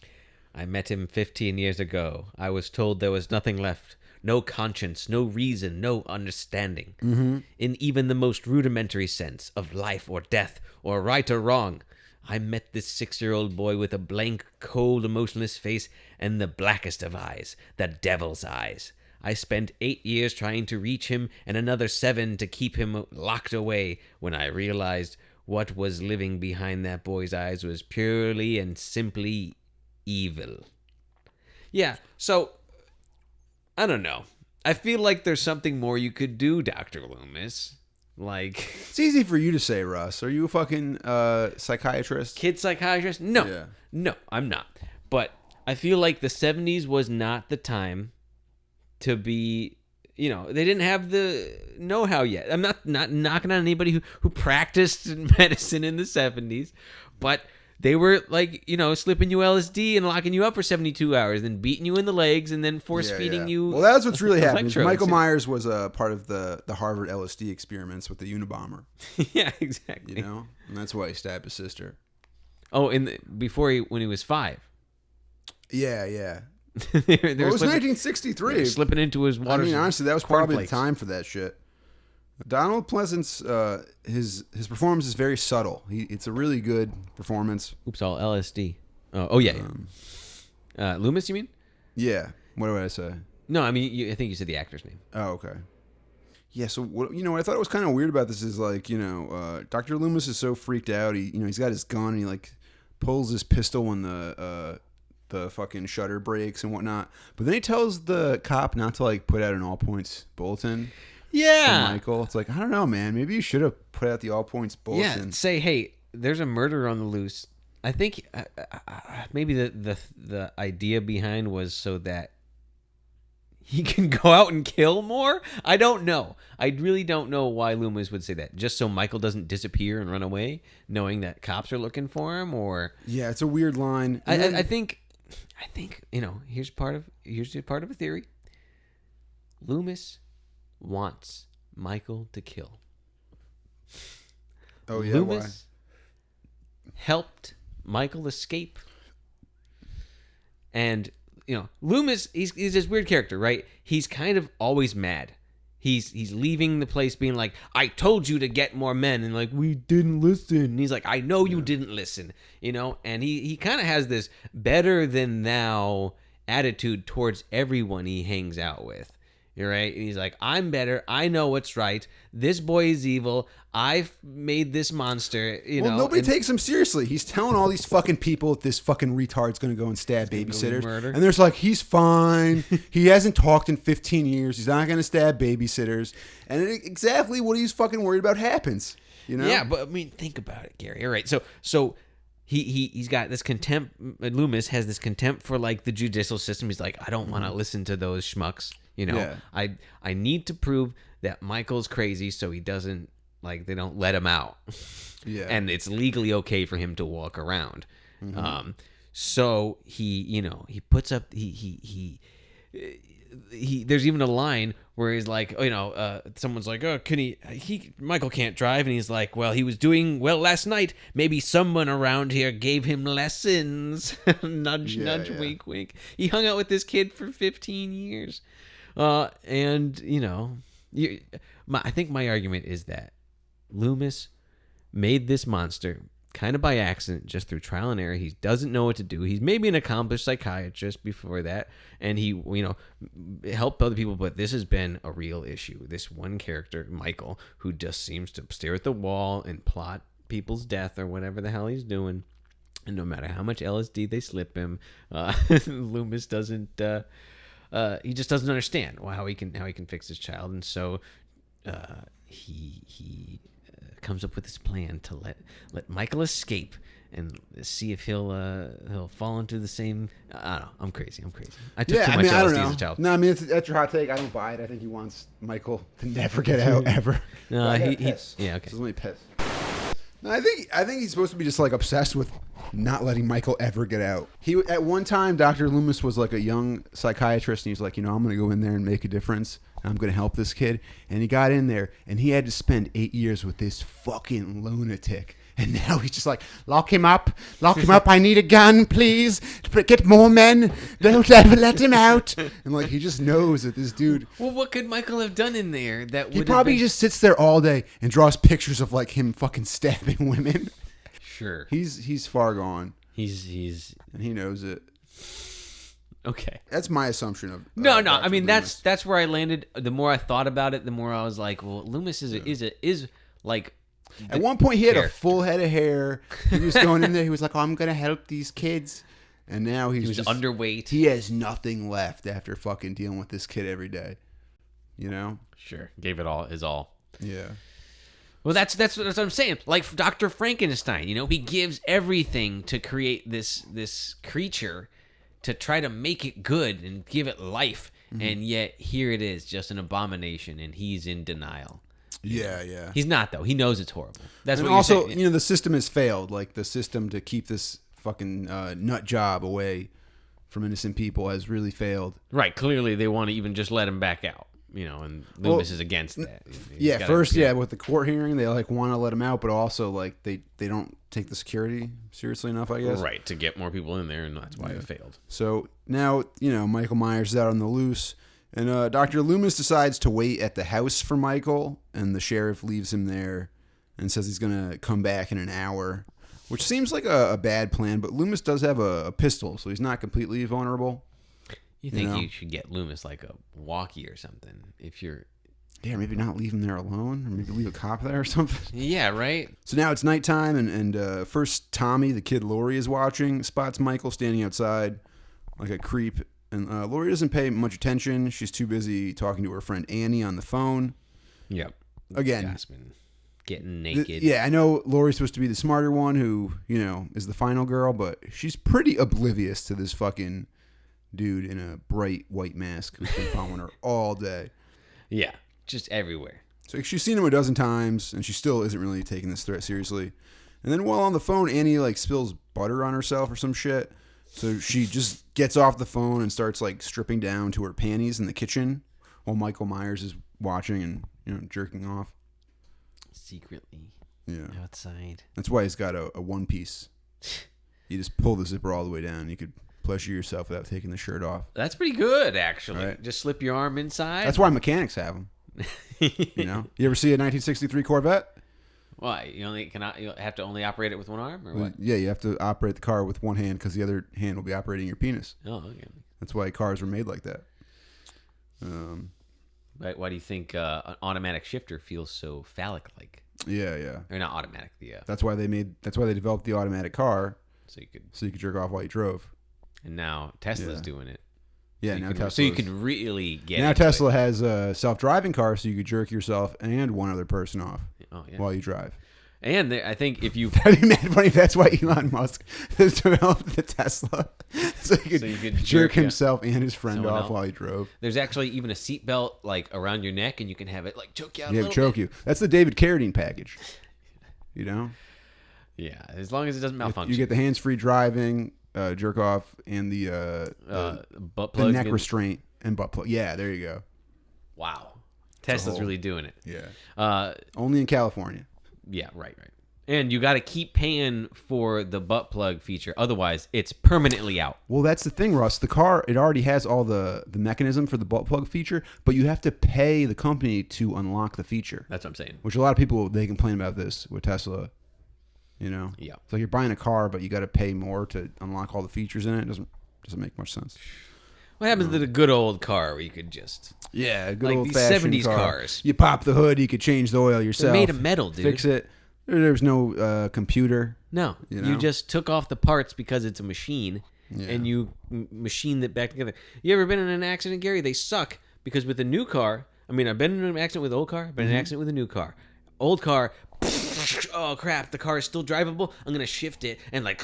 I met him 15 years ago. I was told there was nothing left. No conscience, no reason, no understanding. Mm-hmm. In even the most rudimentary sense of life or death or right or wrong. I met this 6-year-old boy with a blank, cold, emotionless face and the blackest of eyes, the devil's eyes. I spent 8 years trying to reach him and another 7 to keep him locked away when I realized what was living behind that boy's eyes was purely and simply evil. Yeah, so I don't know. I feel like there's something more you could do, Dr. Loomis. Like, It's easy for you to say, Russ. Are you a fucking psychiatrist? kid psychiatrist? No. Yeah. No, I'm not. But I feel like the 70s was not the time to be, they didn't have the know-how yet. I'm not knocking on anybody who practiced medicine in the 70s, but they were like, slipping you LSD and locking you up for 72 hours, then beating you in the legs, and then force-feeding you. Well, that's what's really happening. electrodes. Michael Myers was a part of the Harvard LSD experiments with the Unabomber. Yeah, exactly. And that's why he stabbed his sister. Oh, when he was 5. Yeah, yeah. They Well, it was slipping- 1963. slipping into his water. I mean, honestly, that was probably the cornflakes. time for that shit. Donald Pleasence, his performance is very subtle. It's a really good performance. Oops, all LSD. Oh yeah. Loomis, you mean? Yeah. What did I say? No, I mean, I think you said the actor's name. Oh, okay. Yeah. So what I thought was kind of weird about this is like Dr. Loomis is so freaked out. He's got his gun and he like pulls his pistol when the fucking shutter breaks and whatnot. But then he tells the cop not to like put out an all points bulletin. Yeah. For Michael, it's like, I don't know, man. Maybe you should have put out the all points bulletin. Yeah. Say, hey, there's a murder on the loose. I think maybe the idea behind was so that he can go out and kill more. I don't know. I really don't know why Loomis would say that. Just so Michael doesn't disappear and run away, knowing that cops are looking for him, or Yeah, it's a weird line. I think here's part of a theory. Loomis wants Michael to kill. Oh yeah, Loomis helped Michael escape, and Loomis, he's this weird character, right? He's kind of always mad. He's leaving the place being like, I told you to get more men, and like, we didn't listen. And he's like, I know you didn't listen, and he kind of has this better than thou attitude towards everyone he hangs out with. You're right. And he's like, I'm better. I know what's right. This boy is evil. I've made this monster, Well, nobody takes him seriously. He's telling all these fucking people that this fucking retard's going to go and stab babysitters. murder. And there's like, he's fine. He hasn't talked in 15 years. He's not going to stab babysitters. And exactly what he's fucking worried about happens. Yeah, but I mean, think about it, Gary. All right. So he's got this contempt. Loomis has this contempt for like the judicial system. He's like, I don't want to listen to those schmucks. Yeah. I need to prove that Michael's crazy so he doesn't, like, they don't let him out. Yeah. And it's legally okay for him to walk around. So he puts up, he there's even a line where he's like, someone's like, oh, Michael can't drive. And he's like, well, he was doing well last night. Maybe someone around here gave him lessons. Nudge, nudge, yeah. wink, wink. He hung out with this kid for 15 years. I think my argument is that Loomis made this monster kind of by accident, just through trial and error. He doesn't know what to do. He's maybe an accomplished psychiatrist before that, and he, helped other people, but this has been a real issue. This one character, Michael, who just seems to stare at the wall and plot people's death or whatever the hell he's doing. And no matter how much LSD they slip him, Loomis doesn't. He just doesn't understand how he can fix his child, and so he comes up with this plan to let Michael escape and see if he'll fall into the same. I don't know. I'm crazy. I took too much LSD as a child. No, I mean that's your hot take. I don't buy it. I think he wants Michael to never get out ever. No, okay. So let me piss. No, I think he's supposed to be just like obsessed with not letting Michael ever get out. He at one time, Dr. Loomis was like a young psychiatrist, and he's like, I'm going to go in there and make a difference. I'm going to help this kid. And he got in there, and he had to spend 8 years with this fucking lunatic. And now he's just like, lock him up. I need a gun, please. Get more men. Don't ever let him out. And like, he just knows that this dude. Well, what could Michael have done in there that would? He probably just sits there all day and draws pictures of like him fucking stabbing women. Sure. He's far gone. He's and he knows it. Okay. That's my assumption of. No. I mean, Loomis. That's where I landed. The more I thought about it, the more I was like, well, Loomis is like. At one point, he had a full head of hair. He was going in there. He was like, I'm going to help these kids. And now he was just underweight. He has nothing left after fucking dealing with this kid every day. You know? Sure. Gave it all his all. Yeah. Well, that's what I'm saying. Like Dr. Frankenstein, he gives everything to create this creature to try to make it good and give it life. Mm-hmm. And yet here it is, just an abomination, and he's in denial. Yeah. He's not, though. He knows it's horrible. That's and what also, you're saying. the system has failed. Like, the system to keep this fucking nut job away from innocent people has really failed. Right. Clearly, they want to even just let him back out. And Loomis is against that. With the court hearing, they like want to let him out, but also like they don't take the security seriously enough, I guess. Right, to get more people in there, and that's why it failed. So now, Michael Myers is out on the loose. And Dr. Loomis decides to wait at the house for Michael, and the sheriff leaves him there and says he's going to come back in an hour, which seems like a bad plan, but Loomis does have a pistol, so he's not completely vulnerable. You think you should get Loomis like a walkie or something if you're... Yeah, maybe not leave him there alone, or maybe leave a cop there or something. Yeah, right? So now it's nighttime, and first Tommy, the kid Laurie is watching, spots Michael standing outside like a creep. And Laurie doesn't pay much attention. She's too busy talking to her friend Annie on the phone. Yep. Again. Gasping, getting naked. I know Laurie's supposed to be the smarter one who, is the final girl, but she's pretty oblivious to this fucking dude in a bright white mask who's been following her all day. Yeah, just everywhere. So she's seen him a dozen times, and she still isn't really taking this threat seriously. And then while on the phone, Annie, spills butter on herself or some shit. So she just gets off the phone and starts stripping down to her panties in the kitchen while Michael Myers is watching and jerking off secretly. Yeah, outside. That's why he's got a one piece. You just pull the zipper all the way down. You could pleasure yourself without taking the shirt off. That's pretty good, actually. Right. Just slip your arm inside. That's why mechanics have them. You ever see a 1963 Corvette? Why? You have to only operate it with one arm, or what? Yeah, you have to operate the car with one hand because the other hand will be operating your penis. Oh, okay. That's why cars were made like that. Why do you think an automatic shifter feels so phallic-like? Yeah. Or not automatic. That's why they developed the automatic car. So you could jerk off while you drove. And now Tesla's doing it. Yeah, so you could really get. Now Tesla has a self-driving car, so you could jerk yourself and one other person off while you drive. And I think if you... That'd be mad funny. That's why Elon Musk has developed the Tesla. So you could jerk himself and his friend off while he drove. There's actually even a seatbelt around your neck, and you can have it choke you out a little choke bit. you. That's the David Carradine package. Yeah, as long as it doesn't malfunction. You get the hands-free driving, jerk off, and the butt plug, the neck restraint and butt plug. Yeah, there you go. Wow. Tesla's really doing it. Yeah. Only in California. Yeah, right. And you got to keep paying for the butt plug feature. Otherwise, it's permanently out. Well, that's the thing, Russ. The car, it already has all the mechanism for the butt plug feature, but you have to pay the company to unlock the feature. That's what I'm saying. Which a lot of people, they complain about this with Tesla. You know? Yeah. So you're buying a car, but you got to pay more to unlock all the features in it. It doesn't make much sense. What happens to the good old car where you could just... Yeah, a good like old these fashioned 70s car. cars. You pop the hood, you could change the oil yourself. They're made of metal, dude. Fix it. There's no computer. No, You you know? just took off the parts because it's a machine, and you machined it back together. You ever been in an accident, Gary? They suck because with a new car, I mean, I've been in an accident with an old car, I've been in an accident with a new car. Old car, oh crap, the car is still drivable. I'm gonna shift it and like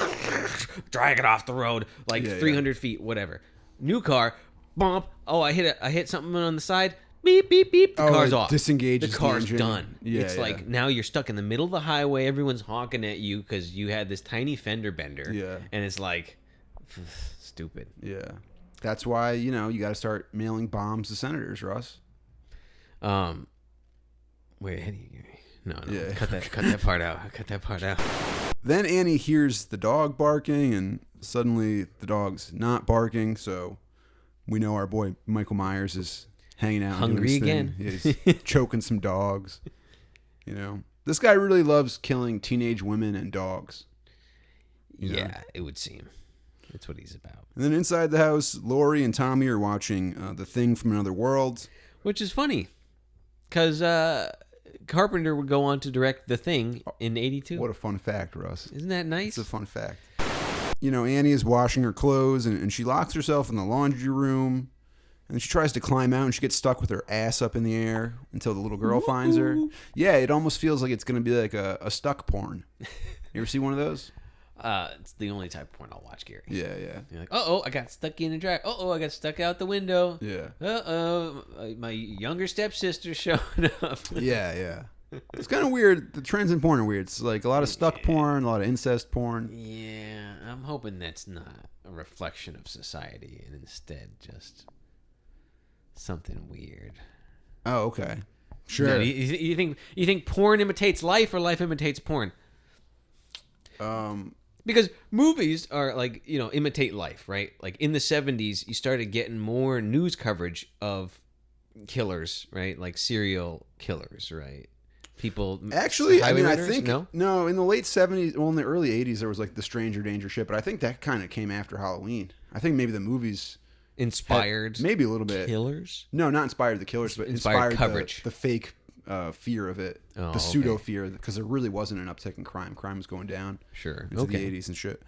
drag it off the road like 300 feet, whatever. New car, bump. Oh, I hit something on the side. Beep, beep, beep. The car's off. Disengages the car's engine. done. Yeah, it's like now you're stuck in the middle of the highway. Everyone's honking at you because you had this tiny fender bender. Yeah. And it's like, stupid. Yeah. That's why, you got to start mailing bombs to senators, Russ. Wait, ahead of you, Gary. No. Yeah. Cut that part out. Cut that part out. Then Annie hears the dog barking, and suddenly the dog's not barking, so we know our boy Michael Myers is hanging out. Hungry and doing his thing. He's choking some dogs. This guy really loves killing teenage women and dogs. Yeah, it would seem. That's what he's about. And then inside the house, Laurie and Tommy are watching The Thing from Another World. Which is funny, because Carpenter would go on to direct The Thing in '82. What a fun fact, Russ. Isn't that nice? It's a fun fact. Annie is washing her clothes, and she locks herself in the laundry room. And she tries to climb out, and she gets stuck with her ass up in the air until the little girl finds her. Yeah, it almost feels like it's going to be like a stuck porn. You ever see one of those? It's the only type of porn I'll watch, Gary. Yeah, yeah. You're like, I got stuck in a drag. I got stuck out the window. Yeah. My younger stepsister showed up. Yeah, yeah. It's kind of weird. The trends in porn are weird. It's like a lot of stuck porn, a lot of incest porn. Yeah, I'm hoping that's not a reflection of society and instead just something weird. Oh, okay. Sure. You think porn imitates life or life imitates porn? Because movies are like, imitate life, right? Like in the 70s, you started getting more news coverage of killers, right? Like serial killers, right? People Actually, I mean, I highway think murders? no, in the late 70s, well, in the early 80s, there was like the stranger danger shit, but I think that kind of came after Halloween. I think maybe the movies inspired maybe a little bit killers. No, not inspired the killers, but inspired coverage. The fake fear of it, the pseudo fear, because there really wasn't an uptick in crime. Crime was going down. Sure. Into the 80s and shit.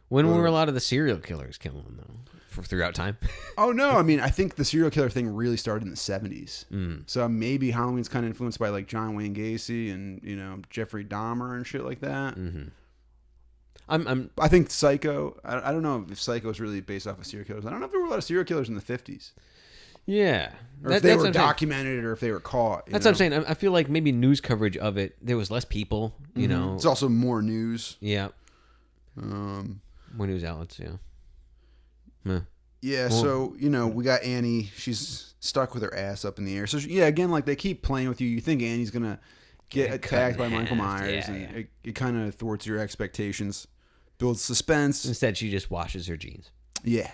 When were a lot of the serial killers killing though? Throughout time? Oh no, I mean, I think the serial killer thing really started in the 70s. So maybe Halloween's kind of influenced by like John Wayne Gacy and Jeffrey Dahmer and shit like that. I think Psycho. I don't know if Psycho is really based off of serial killers. I don't know if there were a lot of serial killers in the 50s. Yeah, or if they were documented, or if they were caught. That's what I'm saying. I feel like maybe news coverage of it. There was less people. You know, it's also more news. Yeah. More news outlets. Yeah. Yeah, so, we got Annie. She's stuck with her ass up in the air. So, again, like, they keep playing with you. You think Annie's going to get attacked by Michael Myers, and it kind of thwarts your expectations, builds suspense. Instead, she just washes her jeans. Yeah.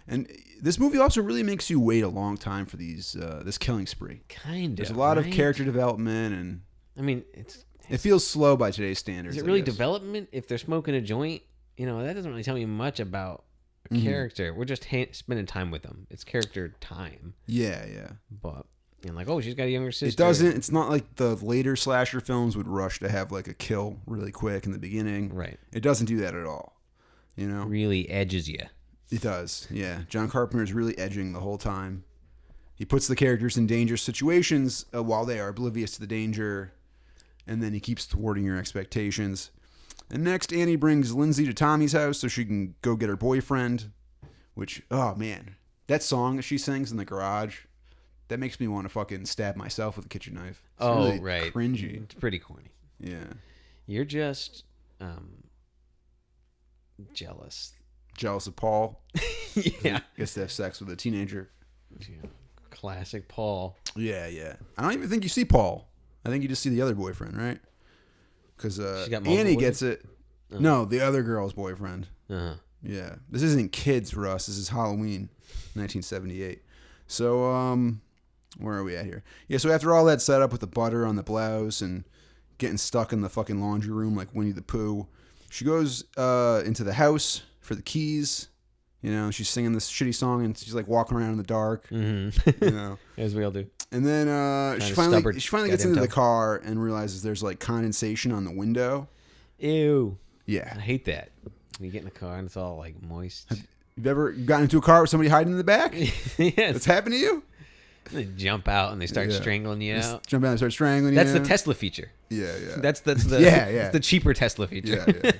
And this movie also really makes you wait a long time for this killing spree. Kind of. There's a lot of character development, and... I mean, it feels slow by today's standards. Is it really development if they're smoking a joint? That doesn't really tell me much about a character. We're just spending time with them. It's character time. Yeah, yeah. But she's got a younger sister. It doesn't. It's not like the later slasher films would rush to have like a kill really quick in the beginning. Right. It doesn't do that at all. Really edges you. It does. Yeah. John Carpenter is really edging the whole time. He puts the characters in dangerous situations while they are oblivious to the danger, and then he keeps thwarting your expectations. And next, Annie brings Lindsay to Tommy's house so she can go get her boyfriend, which, oh man, that song that she sings in the garage, that makes me want to fucking stab myself with a kitchen knife. It's really right. Cringy. It's pretty corny. Yeah. You're just jealous. Jealous of Paul. Yeah. Gets to have sex with a teenager. Yeah. Classic Paul. Yeah, yeah. I don't even think you see Paul. I think you just see the other boyfriend, right? Because Annie gets it. Uh-huh. No, the other girl's boyfriend. Uh-huh. Yeah. This isn't Kids, Russ. This is Halloween, 1978. So, where are we at here? Yeah, so after all that setup with the butter on the blouse and getting stuck in the fucking laundry room like Winnie the Pooh. She goes into the house for the keys. You know, she's singing this shitty song and she's like walking around in the dark. Mm-hmm. You know, as we all do. and then she finally gets into the car and realizes there's like condensation on the window. Ew. Yeah, I hate that. You get in the car and it's all like moist. You've ever gotten into a car with somebody hiding in the back? Yes. That's happened to you? They jump out and they start strangling you out. Jump out and start strangling That's you. the Tesla feature. Yeah. That's the That's the cheaper Tesla feature. Yeah.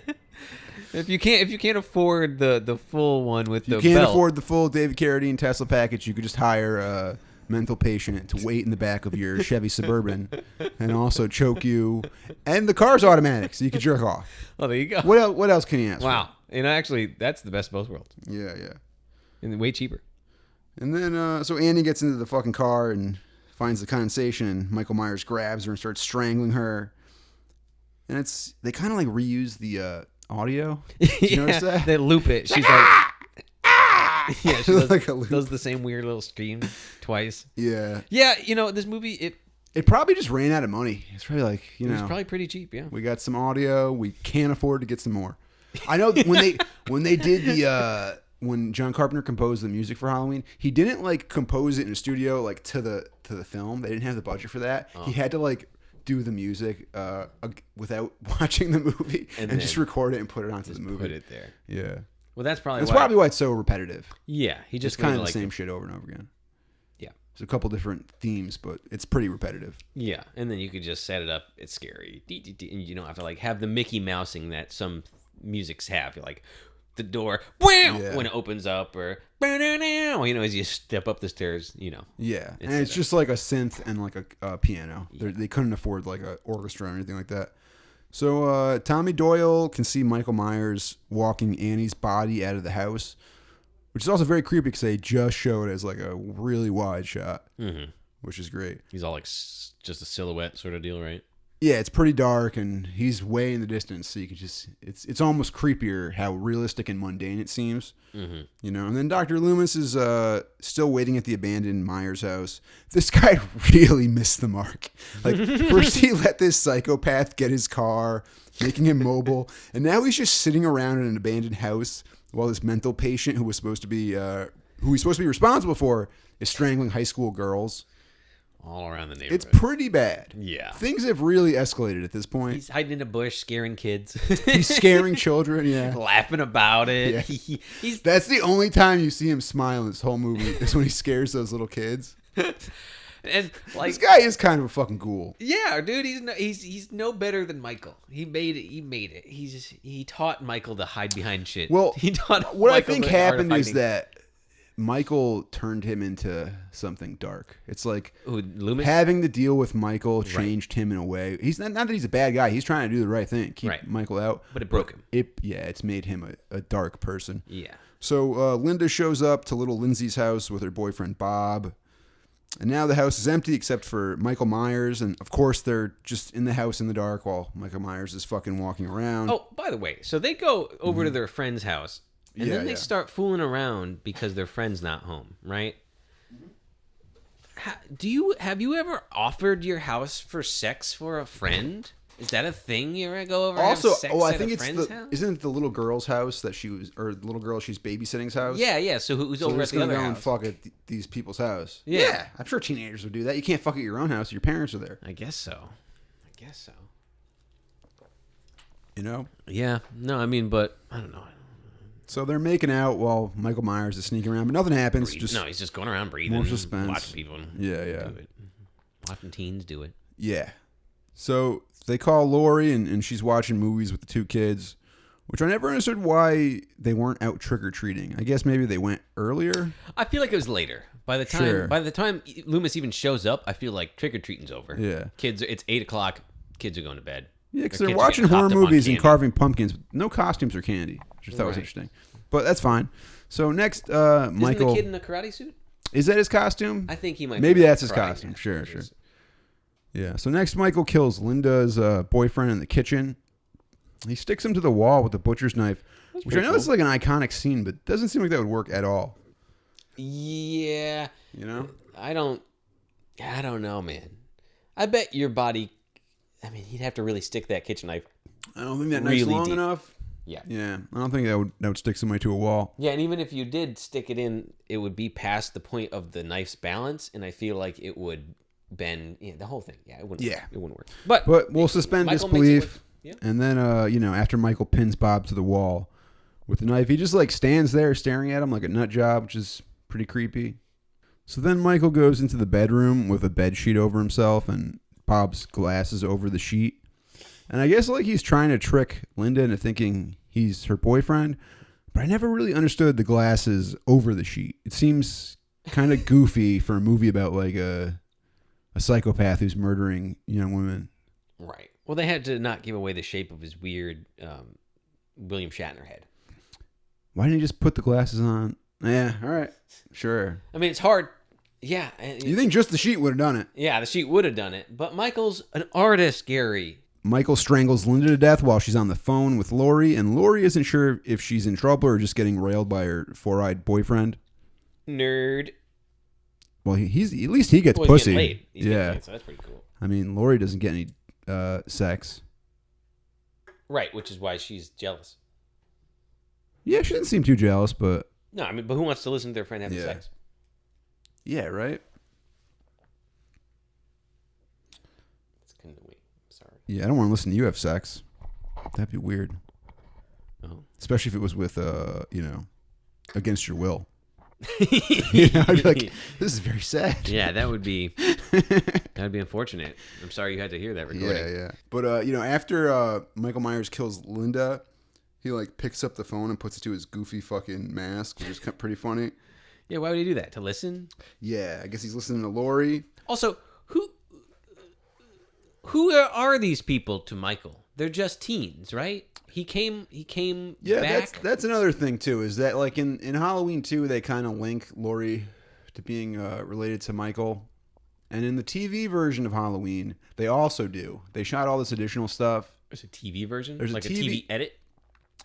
If you can't afford the full one with the You can't belt, afford the full David Carradine Tesla package. You could just hire a mental patient to wait in the back of your Chevy Suburban and also choke you. And the car's automatic, so you can jerk off. Oh, there you go. What else can you ask Wow. And actually, that's the best of both worlds. for? Yeah. And way cheaper. And then, so Annie gets into the fucking car and finds the condensation, and Michael Myers grabs her and starts strangling her. And they kind of like reuse the audio. Did you notice that? They loop it. She's like, yeah, she does, Like a loop. does the same weird little scream twice. Yeah. Yeah, this movie, It probably just ran out of money. It's probably like, it was probably pretty cheap, yeah. we got some audio. We can't afford to get some more. I know when they did when John Carpenter composed the music for Halloween, he didn't like compose it in a studio like to the film. They didn't have the budget for that. He had to like do the music without watching the movie and just record it and put it onto the movie. Put it there. Yeah. Well, that's probably why it's so repetitive. Yeah, he just It's kind of the like same shit over and over again. Yeah. There's a couple different themes, but it's pretty repetitive. Yeah, and then you could just set it up. It's scary, and you don't have to like have the Mickey Mousing that some musics have. You're like the door, wham, when it opens up, or as you step up the stairs. Yeah, and it's just like a synth and like a piano. Yeah. They couldn't afford like an orchestra or anything like that. So Tommy Doyle can see Michael Myers walking Annie's body out of the house, which is also very creepy because they just show it as like a really wide shot, which is great. He's all like just a silhouette sort of deal, right? Yeah, it's pretty dark and he's way in the distance, so you can just it's almost creepier how realistic and mundane it seems. And then Dr. Loomis is still waiting at the abandoned Myers house. This guy really missed the mark. Like first he let this psychopath get his car, making him mobile, and now he's just sitting around in an abandoned house while this mental patient who he's supposed to be responsible for is strangling high school girls. All around the neighborhood. It's pretty bad. Yeah. Things have really escalated at this point. He's hiding in a bush, scaring kids. He's scaring children, yeah. Laughing about it. Yeah. That's the only time you see him smile in this whole movie is when he scares those little kids. And like this guy is kind of a fucking ghoul. Yeah, dude, he's no better than Michael. He made it. He taught Michael to hide behind shit. Well, he taught what Michael I think the art of happened is hiding. that Michael turned him into something dark. It's like Loomis? having to deal with Michael changed him in a way. He's not that he's a bad guy. He's trying to do the right thing, keep Michael out. But it broke him. It's made him a dark person. Yeah. So Linda shows up to little Lindsay's house with her boyfriend Bob. And now the house is empty except for Michael Myers. And, of course, they're just in the house in the dark while Michael Myers is fucking walking around. Oh, by the way, so they go over to their friend's house. And then they start fooling around because their friend's not home, right? Have you ever offered your house for sex for a friend? Is that a thing? You ever go over Also, and have sex I at think a it's friend's house? isn't it the little girl's house that or the little girl she's babysitting's house? Yeah. So who's over at the other go house? and fuck at these people's house? Yeah. I'm sure teenagers would do that. You can't fuck at your own house. Your parents are there. I guess so. You know? Yeah. No, I mean, but I don't know. So they're making out while Michael Myers is sneaking around, but nothing happens. He's just going around breathing. More suspense. Watching people do it. Watching teens do it. Yeah. So they call Laurie, and she's watching movies with the two kids, which I never understood why they weren't out trick-or-treating. I guess maybe they went earlier. I feel like it was later. By the time Loomis even shows up, I feel like trick-or-treating's over. Yeah. Kids, it's 8 o'clock. Kids are going to bed. Yeah, because they're watching horror movies and carving pumpkins. No costumes or candy, which I thought was interesting. But that's fine. So next, Michael... Isn't the kid in a karate suit? Is that his costume? I think he might Maybe be that's his costume. Sure. Yeah, so next Michael kills Linda's boyfriend in the kitchen. He sticks him to the wall with a butcher's knife, which I know is like an iconic scene, but doesn't seem like that would work at all. Yeah. You know? I don't know, man. I bet your body... I mean, he'd have to really stick that kitchen knife. I don't think that knife's Really long deep. enough. Yeah. Yeah, I don't think that would stick somebody to a wall. Yeah, and even if you did stick it in, it would be past the point of the knife's balance, and I feel like it would bend the whole thing. Yeah, it wouldn't. Yeah. It wouldn't work. But we'll suspend Michael disbelief. makes it work. Yeah. And then, after Michael pins Bob to the wall with the knife, he just like stands there staring at him like a nut job, which is pretty creepy. So then Michael goes into the bedroom with a bed sheet over himself and Bob's glasses over the sheet. And I guess like he's trying to trick Linda into thinking he's her boyfriend, but I never really understood the glasses over the sheet. It seems kind of goofy for a movie about like a psychopath who's murdering young women. Right. Well, they had to not give away the shape of his weird William Shatner head. Why didn't he just put the glasses on? Yeah, all right, sure. I mean, it's hard. Yeah. You think just the sheet would have done it? Yeah, the sheet would have done it. But Michael's an artist, Gary. Michael strangles Linda to death while she's on the phone with Laurie, and Laurie isn't sure if she's in trouble or just getting railed by her four-eyed boyfriend. Nerd. Well, he's at least he gets Well, pussy. He's getting laid. He's getting Yeah, laid, so that's pretty cool. I mean, Laurie doesn't get any sex. Right, which is why she's jealous. Yeah, she doesn't seem too jealous, but No, I mean, but who wants to listen to their friend having Yeah. sex? yeah, right. It's kind of weird. Sorry. Yeah, I don't want to listen to you have sex. That'd be weird, Oh. especially if it was with against your will. You know, I'd be like, this is very sad. Yeah, that would be unfortunate. I'm sorry you had to hear that recording. Yeah. But after Michael Myers kills Linda, he like picks up the phone and puts it to his goofy fucking mask, which is pretty funny. Yeah, why would he do that? To listen? Yeah, I guess he's listening to Laurie. Also, who are these people to Michael? They're just teens, right? He came Yeah, back. that's another thing too. Is that like in Halloween 2, they kind of link Laurie to being related to Michael, and in the TV version of Halloween, they also do. They shot all this additional stuff. There's a TV version? There's like a a TV edit?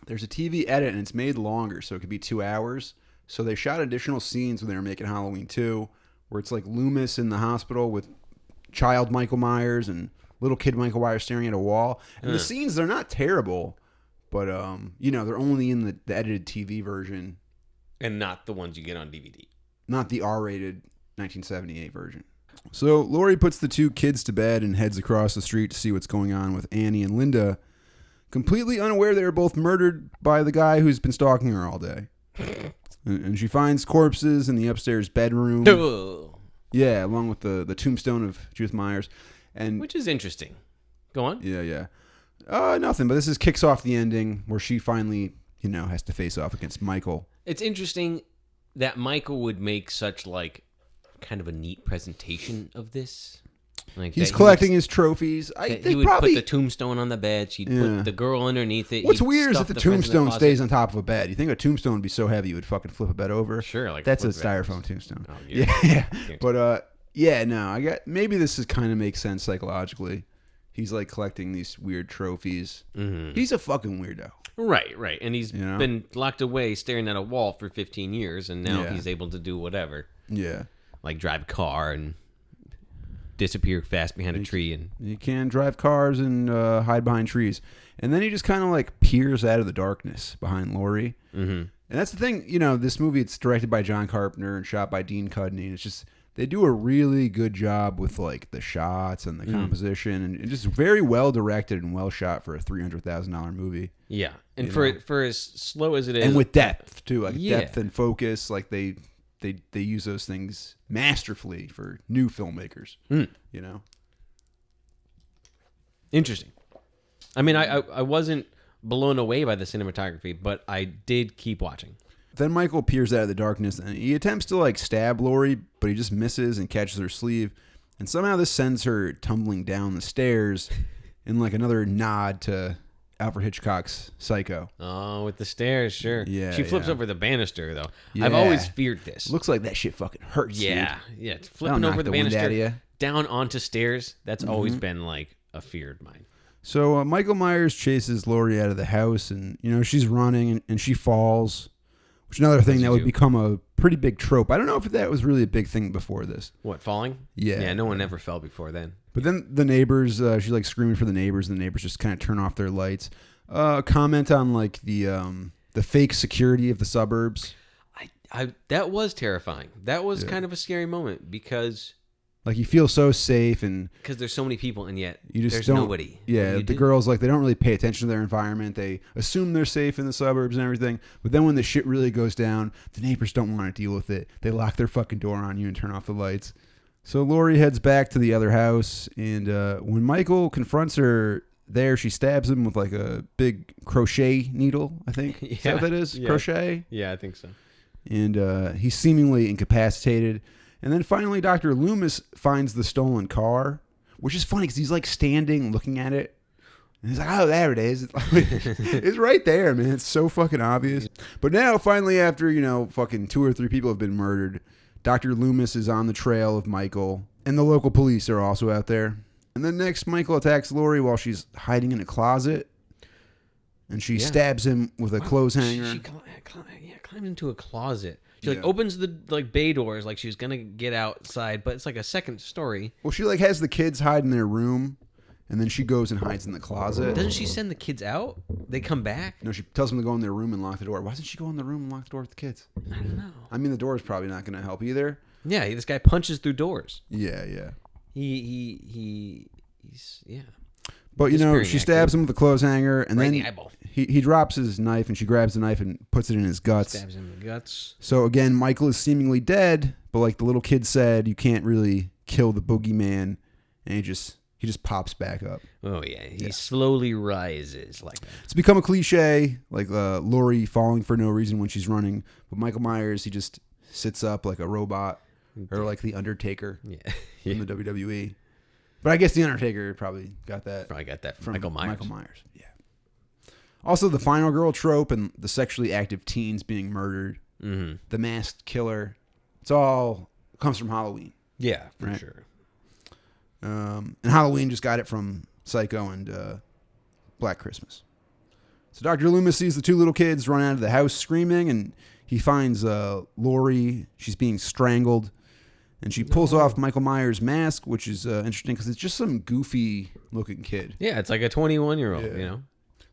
There's a TV edit, and it's made longer, so it could be 2 hours. So they shot additional scenes when they were making Halloween 2, where it's like Loomis in the hospital with child Michael Myers and little kid Michael Myers staring at a wall. And the scenes, they're not terrible, but they're only in the edited TV version, And not the ones you get on DVD. not the R-rated 1978 version. So Laurie puts the 2 kids to bed and heads across the street to see what's going on with Annie and Linda, completely unaware they were both murdered by the guy who's been stalking her all day. And she finds corpses in the upstairs bedroom. Ugh. Yeah, along with the tombstone of Judith Myers. And Which is interesting. Go on. yeah. Nothing, but this kicks off the ending where she finally, has to face off against Michael. It's interesting that Michael would make such like kind of a neat presentation of this. Like He's that collecting his trophies. he would put the tombstone on the bed. She'd Yeah. put the girl underneath it. What's He'd weird is stuff that the friends in tombstone closet. stays on top of a bed. You think a tombstone would be so heavy you would fucking flip a bed over? Sure, like That's a flip it styrofoam backwards. tombstone. Oh, Yeah. But no, I got maybe this is kind of makes sense psychologically. He's like collecting these weird trophies. Mm-hmm. He's a fucking weirdo. Right. And he's You know? been locked away staring at a wall for 15 years, and now Yeah. he's able to do whatever. Yeah. Like drive a car and disappear fast behind a tree. And He can drive cars and hide behind trees. And then he just kind of like peers out of the darkness behind Laurie. Mm-hmm. And that's the thing, this movie, it's directed by John Carpenter and shot by Dean Cudney. And it's just, they do a really good job with like the shots and the composition, and just very well directed and well shot for a $300,000 movie. Yeah. And for as slow as it is. And with depth too, like Yeah. depth and focus, like they use those things masterfully for new filmmakers. Interesting. I mean, I wasn't blown away by the cinematography, but I did keep watching. Then Michael peers out of the darkness and he attempts to like stab Laurie, but he just misses and catches her sleeve. And somehow this sends her tumbling down the stairs in like another nod to Alfred Hitchcock's Psycho. Oh, with the stairs, sure. Yeah, She flips yeah. over the banister, though. Yeah. I've always feared this. Looks like that shit fucking hurts. Yeah. Dude. Yeah. It's That'll flipping knock over the the wind out of banister ya. down onto stairs. That's always been like a fear of mine. So Michael Myers chases Laurie out of the house, and she's running and she falls, which is another thing As that you would do. become a pretty big trope. I don't know if that was really a big thing before this. What, falling? Yeah. Yeah, no one ever fell before then. But then the neighbors, she's like screaming for the neighbors, and the neighbors just kind of turn off their lights. Comment on like the fake security of the suburbs. That was terrifying. That was kind of a scary moment because like you feel so safe and because there's so many people and yet you just there's don't, nobody. Yeah, the girls like they don't really pay attention to their environment. They assume they're safe in the suburbs and everything. But then when the shit really goes down, the neighbors don't want to deal with it. They lock their fucking door on you and turn off the lights. So Laurie heads back to the other house, and when Michael confronts her there, she stabs him with like a big crochet needle, I think. Is that what that is? Yeah. Crochet? Yeah, I think so. And he's seemingly incapacitated. And then finally, Dr. Loomis finds the stolen car, which is funny because he's like standing looking at it. And he's like, oh, there it is. It's right there, man. It's so fucking obvious. But now, finally, after, fucking 2 or 3 people have been murdered, Dr. Loomis is on the trail of Michael. And the local police are also out there. And then next, Michael attacks Laurie while she's hiding in a closet. And she stabs him with a clothes hanger. She climbed into a closet. She opens the bay doors like she's gonna get outside, but it's like a second story. Well, she has the kids hide in their room, and then she goes and hides in the closet. Doesn't she send the kids out? They come back? No, she tells them to go in their room and lock the door. Why doesn't she go in the room and lock the door with the kids? I don't know. I mean, the door is probably not going to help either. Yeah, this guy punches through doors. Yeah. He's But she stabs him with a clothes hanger, and right then in the eyeball. He drops his knife, and she grabs the knife and puts it in his guts. Stabs him in the guts. So again, Michael is seemingly dead, but like the little kid said, you can't really kill the boogeyman, and he just pops back up. Oh yeah, he slowly rises like that. It's become a cliche, like Laurie falling for no reason when she's running, but Michael Myers, he just sits up like a robot, or like the Undertaker from the WWE. But I guess the Undertaker probably got that from Michael Myers. Yeah. Also, the final girl trope and the sexually active teens being murdered, the masked killer, it's all comes from Halloween. Yeah, for right? sure. And Halloween just got it from Psycho and Black Christmas. So Dr. Loomis sees the 2 little kids run out of the house screaming, and he finds Laurie. She's being strangled. And she pulls off Michael Myers' mask, which is interesting because it's just some goofy-looking kid. Yeah, it's like a 21-year-old,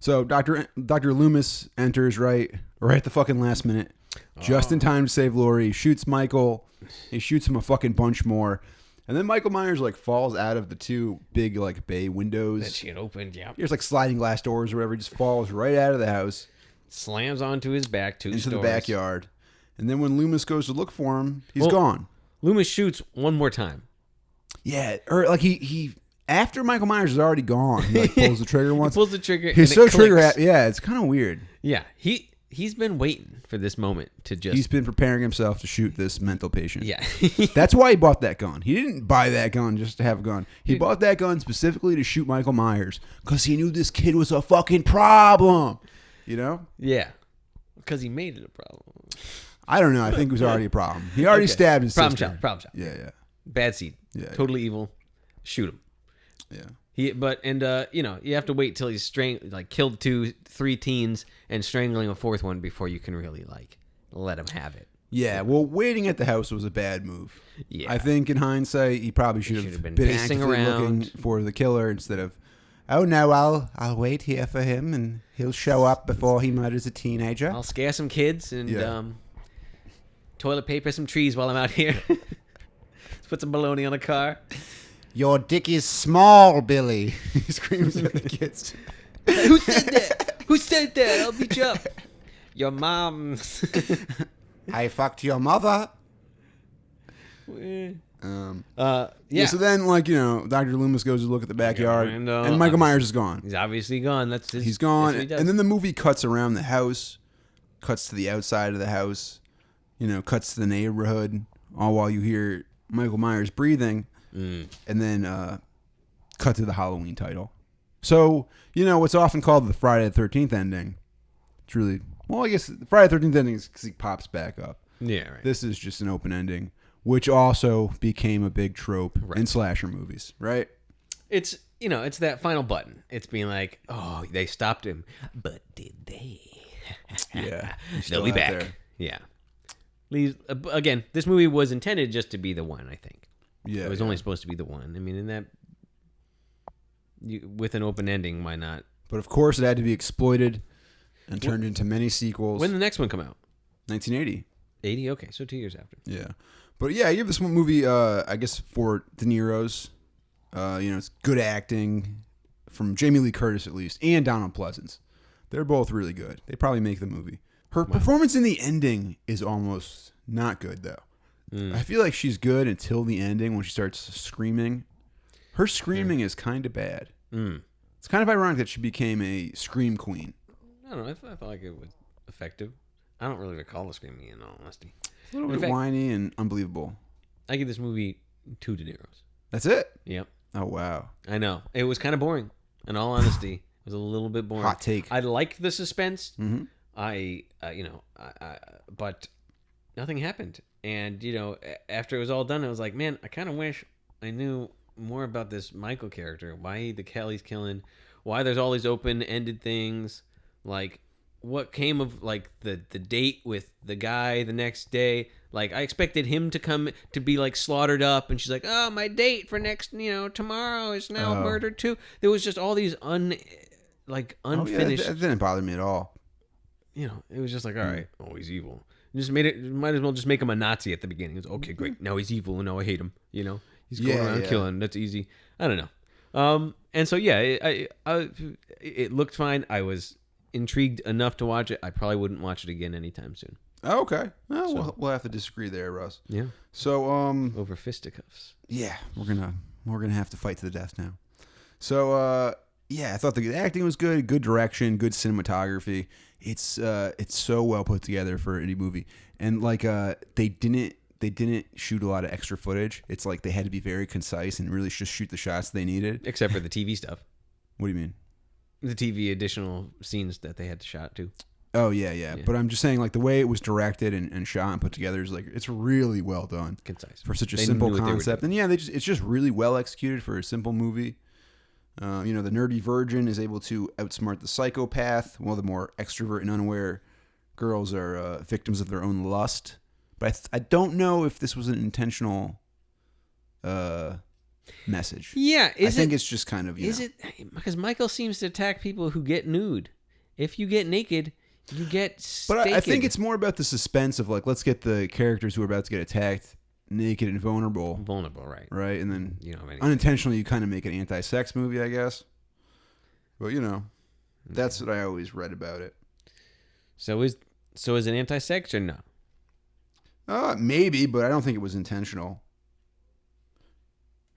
So Dr. Loomis enters right at the fucking last minute, just in time to save Laurie. He shoots Michael. He shoots him a fucking bunch more. And then Michael Myers falls out of the 2 big bay windows that she had opened. Yeah, there's sliding glass doors or whatever. He just falls right out of the house, slams onto his back into the backyard. And then when Loomis goes to look for him, he's gone. Loomis shoots one more time. Yeah, or he after Michael Myers is already gone, he pulls the trigger once. He pulls the trigger. He's so trigger happy. Yeah, it's kind of weird. Yeah, he's been waiting for this moment to just. He's been preparing himself to shoot this mental patient. Yeah, that's why he bought that gun. He didn't buy that gun just to have a gun. He bought that gun specifically to shoot Michael Myers because he knew this kid was a fucking problem. Yeah, because he made it a problem. I don't know. I think it was already a problem. He already stabbed his sister. Problem child. Yeah. Bad seed. Yeah. Totally evil. Shoot him. Yeah. You have to wait till he's killed 3 teens and strangling a 4th one before you can really let him have it. Yeah. Well, waiting at the house was a bad move. Yeah. I think in hindsight, he probably should have been pacing actively around looking for the killer instead of, oh no, I'll wait here for him and he'll show up before he murders a teenager. I'll scare some kids and toilet paper some trees while I'm out here. Let's put some baloney on a car. Your dick is small, Billy. He screams at the kids. Who said that? Who said that? I'll beat you up. Your mom. I fucked your mother. Yeah. So then, Dr. Loomis goes to look at the backyard, and Michael Myers is gone. He's obviously gone. He's gone. And then the movie cuts around the house, cuts to the outside of the house, cuts to the neighborhood, all while you hear Michael Myers breathing, and then cut to the Halloween title. So, what's often called the Friday the 13th ending. It's really, I guess the Friday the 13th ending is because he pops back up. Yeah, right. This is just an open ending, which also became a big trope in slasher movies, right? It's, it's that final button. It's being like, oh, they stopped him, but did they? Yeah. They'll be back. There. Yeah. leaves again. This movie was intended just to be the one. I think. Yeah, it was only supposed to be the one. I mean, in that, with an open ending, why not? But of course, it had to be exploited and turned into many sequels. When did the next one come out? 1980. 80. Okay, so 2 years after. Yeah, but yeah, I give this one movie. I guess for De Niro's. It's good acting from Jamie Lee Curtis at least, and Donald Pleasence. They're both really good. They probably make the movie. Her performance in the ending is almost not good though. I feel like she's good until the ending when she starts screaming. Her screaming is kind of bad. It's kind of ironic that she became a scream queen. I don't know. I felt like it was effective. I don't really recall the screaming in all honesty. A little bit whiny and unbelievable. I give this movie 2 De Niro's. That's it? Yep. Oh, wow. I know. It was kind of boring. In all honesty, it was a little bit boring. Hot take. I liked the suspense. Mm-hmm. But nothing happened. And, after it was all done, I was like, man, I kind of wish I knew more about this Michael character. Why the Kelly's killing. Why there's all these open-ended things. Like, what came of, like, the date with the guy the next day. Like, I expected him to come to be, like, slaughtered up. And she's like, oh, my date for next, tomorrow is now murdered too. There was just all these unfinished. That didn't bother me at all. It was just like, all right, he's evil. Just might as well just make him a Nazi at the beginning. It was, okay, great. Now he's evil and now I hate him. He's going around killing. That's easy. I don't know. And so, yeah, it looked fine. I was intrigued enough to watch it. I probably wouldn't watch it again anytime soon. Oh, okay. Well, we'll have to disagree there, Russ. Yeah. So, over fisticuffs. Yeah, we're gonna have to fight to the death now. So, I thought the acting was good direction, good cinematography. It's so well put together for an indie movie, and like they didn't shoot a lot of extra footage. It's like they had to be very concise and really just shoot the shots they needed. Except for the TV stuff. What do you mean? The TV additional scenes that they had to shot too. Oh, yeah. But I'm just saying, like, the way it was directed and shot and put together is, like, it's really well done. Concise. For such a simple concept. And, yeah, it's just really well executed for a simple movie. The nerdy virgin is able to outsmart the psychopath, while the more extrovert and unaware girls are victims of their own lust. But I don't know if this was an intentional message. Yeah. I think it's just kind of, Is it? Because Michael seems to attack people who get nude. If you get naked... You get staked. But I think it's more about the suspense of, like, let's get the characters who are about to get attacked naked and vulnerable. Vulnerable, right. Right? And then unintentionally you kind of make an anti-sex movie, I guess. But, that's what I always read about it. So is it anti-sex or no? Maybe, but I don't think it was intentional.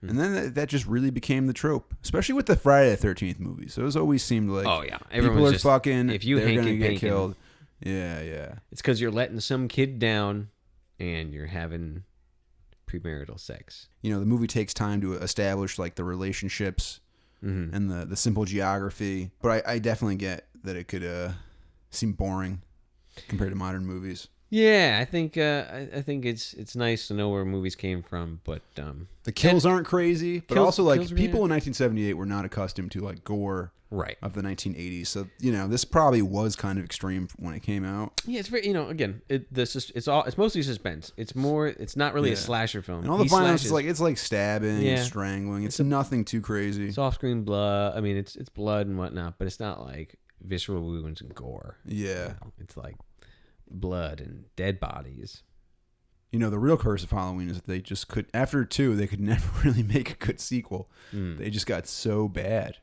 And then that just really became the trope, especially with the Friday the 13th movies. So it always seemed like, people are fucking, if they're going to get killed. Yeah. It's because you're letting some kid down and you're having premarital sex. The movie takes time to establish, like, the relationships and the simple geography. But I definitely get that it could seem boring compared to modern movies. Yeah, I think it's nice to know where movies came from, but the kills aren't crazy, but also like people in 1978 were not accustomed to like gore of the 1980s. So this probably was kind of extreme when it came out. Yeah, it's very again it's mostly suspense. It's not really a slasher film. And all the violence is it's like stabbing, and strangling. It's nothing too crazy. Soft screen blood. I mean, it's blood and whatnot, but it's not like visceral wounds and gore. Yeah, it's like blood and dead bodies. The real curse of Halloween is that they just could, after 2, they could never really make a good sequel. They just got so bad.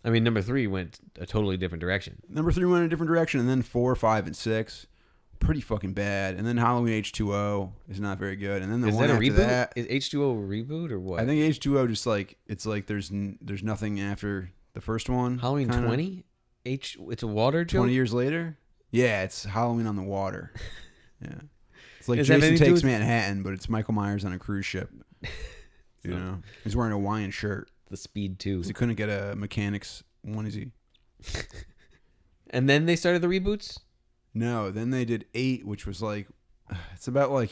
I mean, number 3 went a totally different direction. And then 4, 5, and 6, pretty fucking bad. And then Halloween H2O is not very good. And then the one after that, is H2O a reboot or what? I think H2O just like it's like there's nothing after the first one. Halloween 20? It's a water joke? 20 years later? Yeah, it's Halloween on the water. Yeah. It's like Jason Takes Manhattan, but it's Michael Myers on a cruise ship. He's wearing a Hawaiian shirt. The Speed 2. Because he couldn't get a mechanic's onesie. And then they started the reboots? No, then they did 8, which was like, it's about like,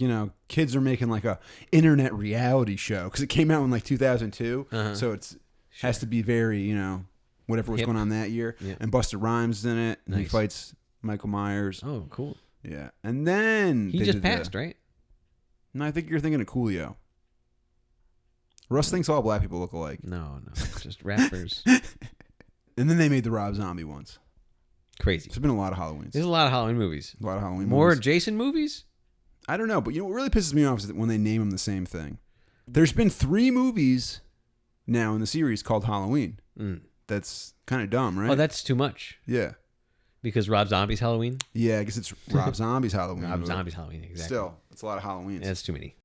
kids are making like a internet reality show. Because it came out in like 2002. So it has to be very, whatever was going on that year. Yeah. And Busta Rhymes is in it. And he fights Michael Myers. Oh, cool. Yeah, and then He just passed, right? No, I think you're thinking of Coolio. Russ thinks all black people look alike. No, just rappers. And then they made the Rob Zombie ones. Crazy. There's been a lot of Halloweens. There's a lot of Halloween movies. A lot of Halloween More movies. Jason movies? I don't know, but you know what really pisses me off is that when they name them the same thing. There's been 3 movies now in the series called Halloween. That's kind of dumb, right? Oh, that's too much. Yeah. Because Rob Zombie's Halloween? Yeah, I guess it's Rob Zombie's Halloween. Rob Zombie's Halloween, exactly. Still, it's a lot of Halloweens. Yeah, that's too many.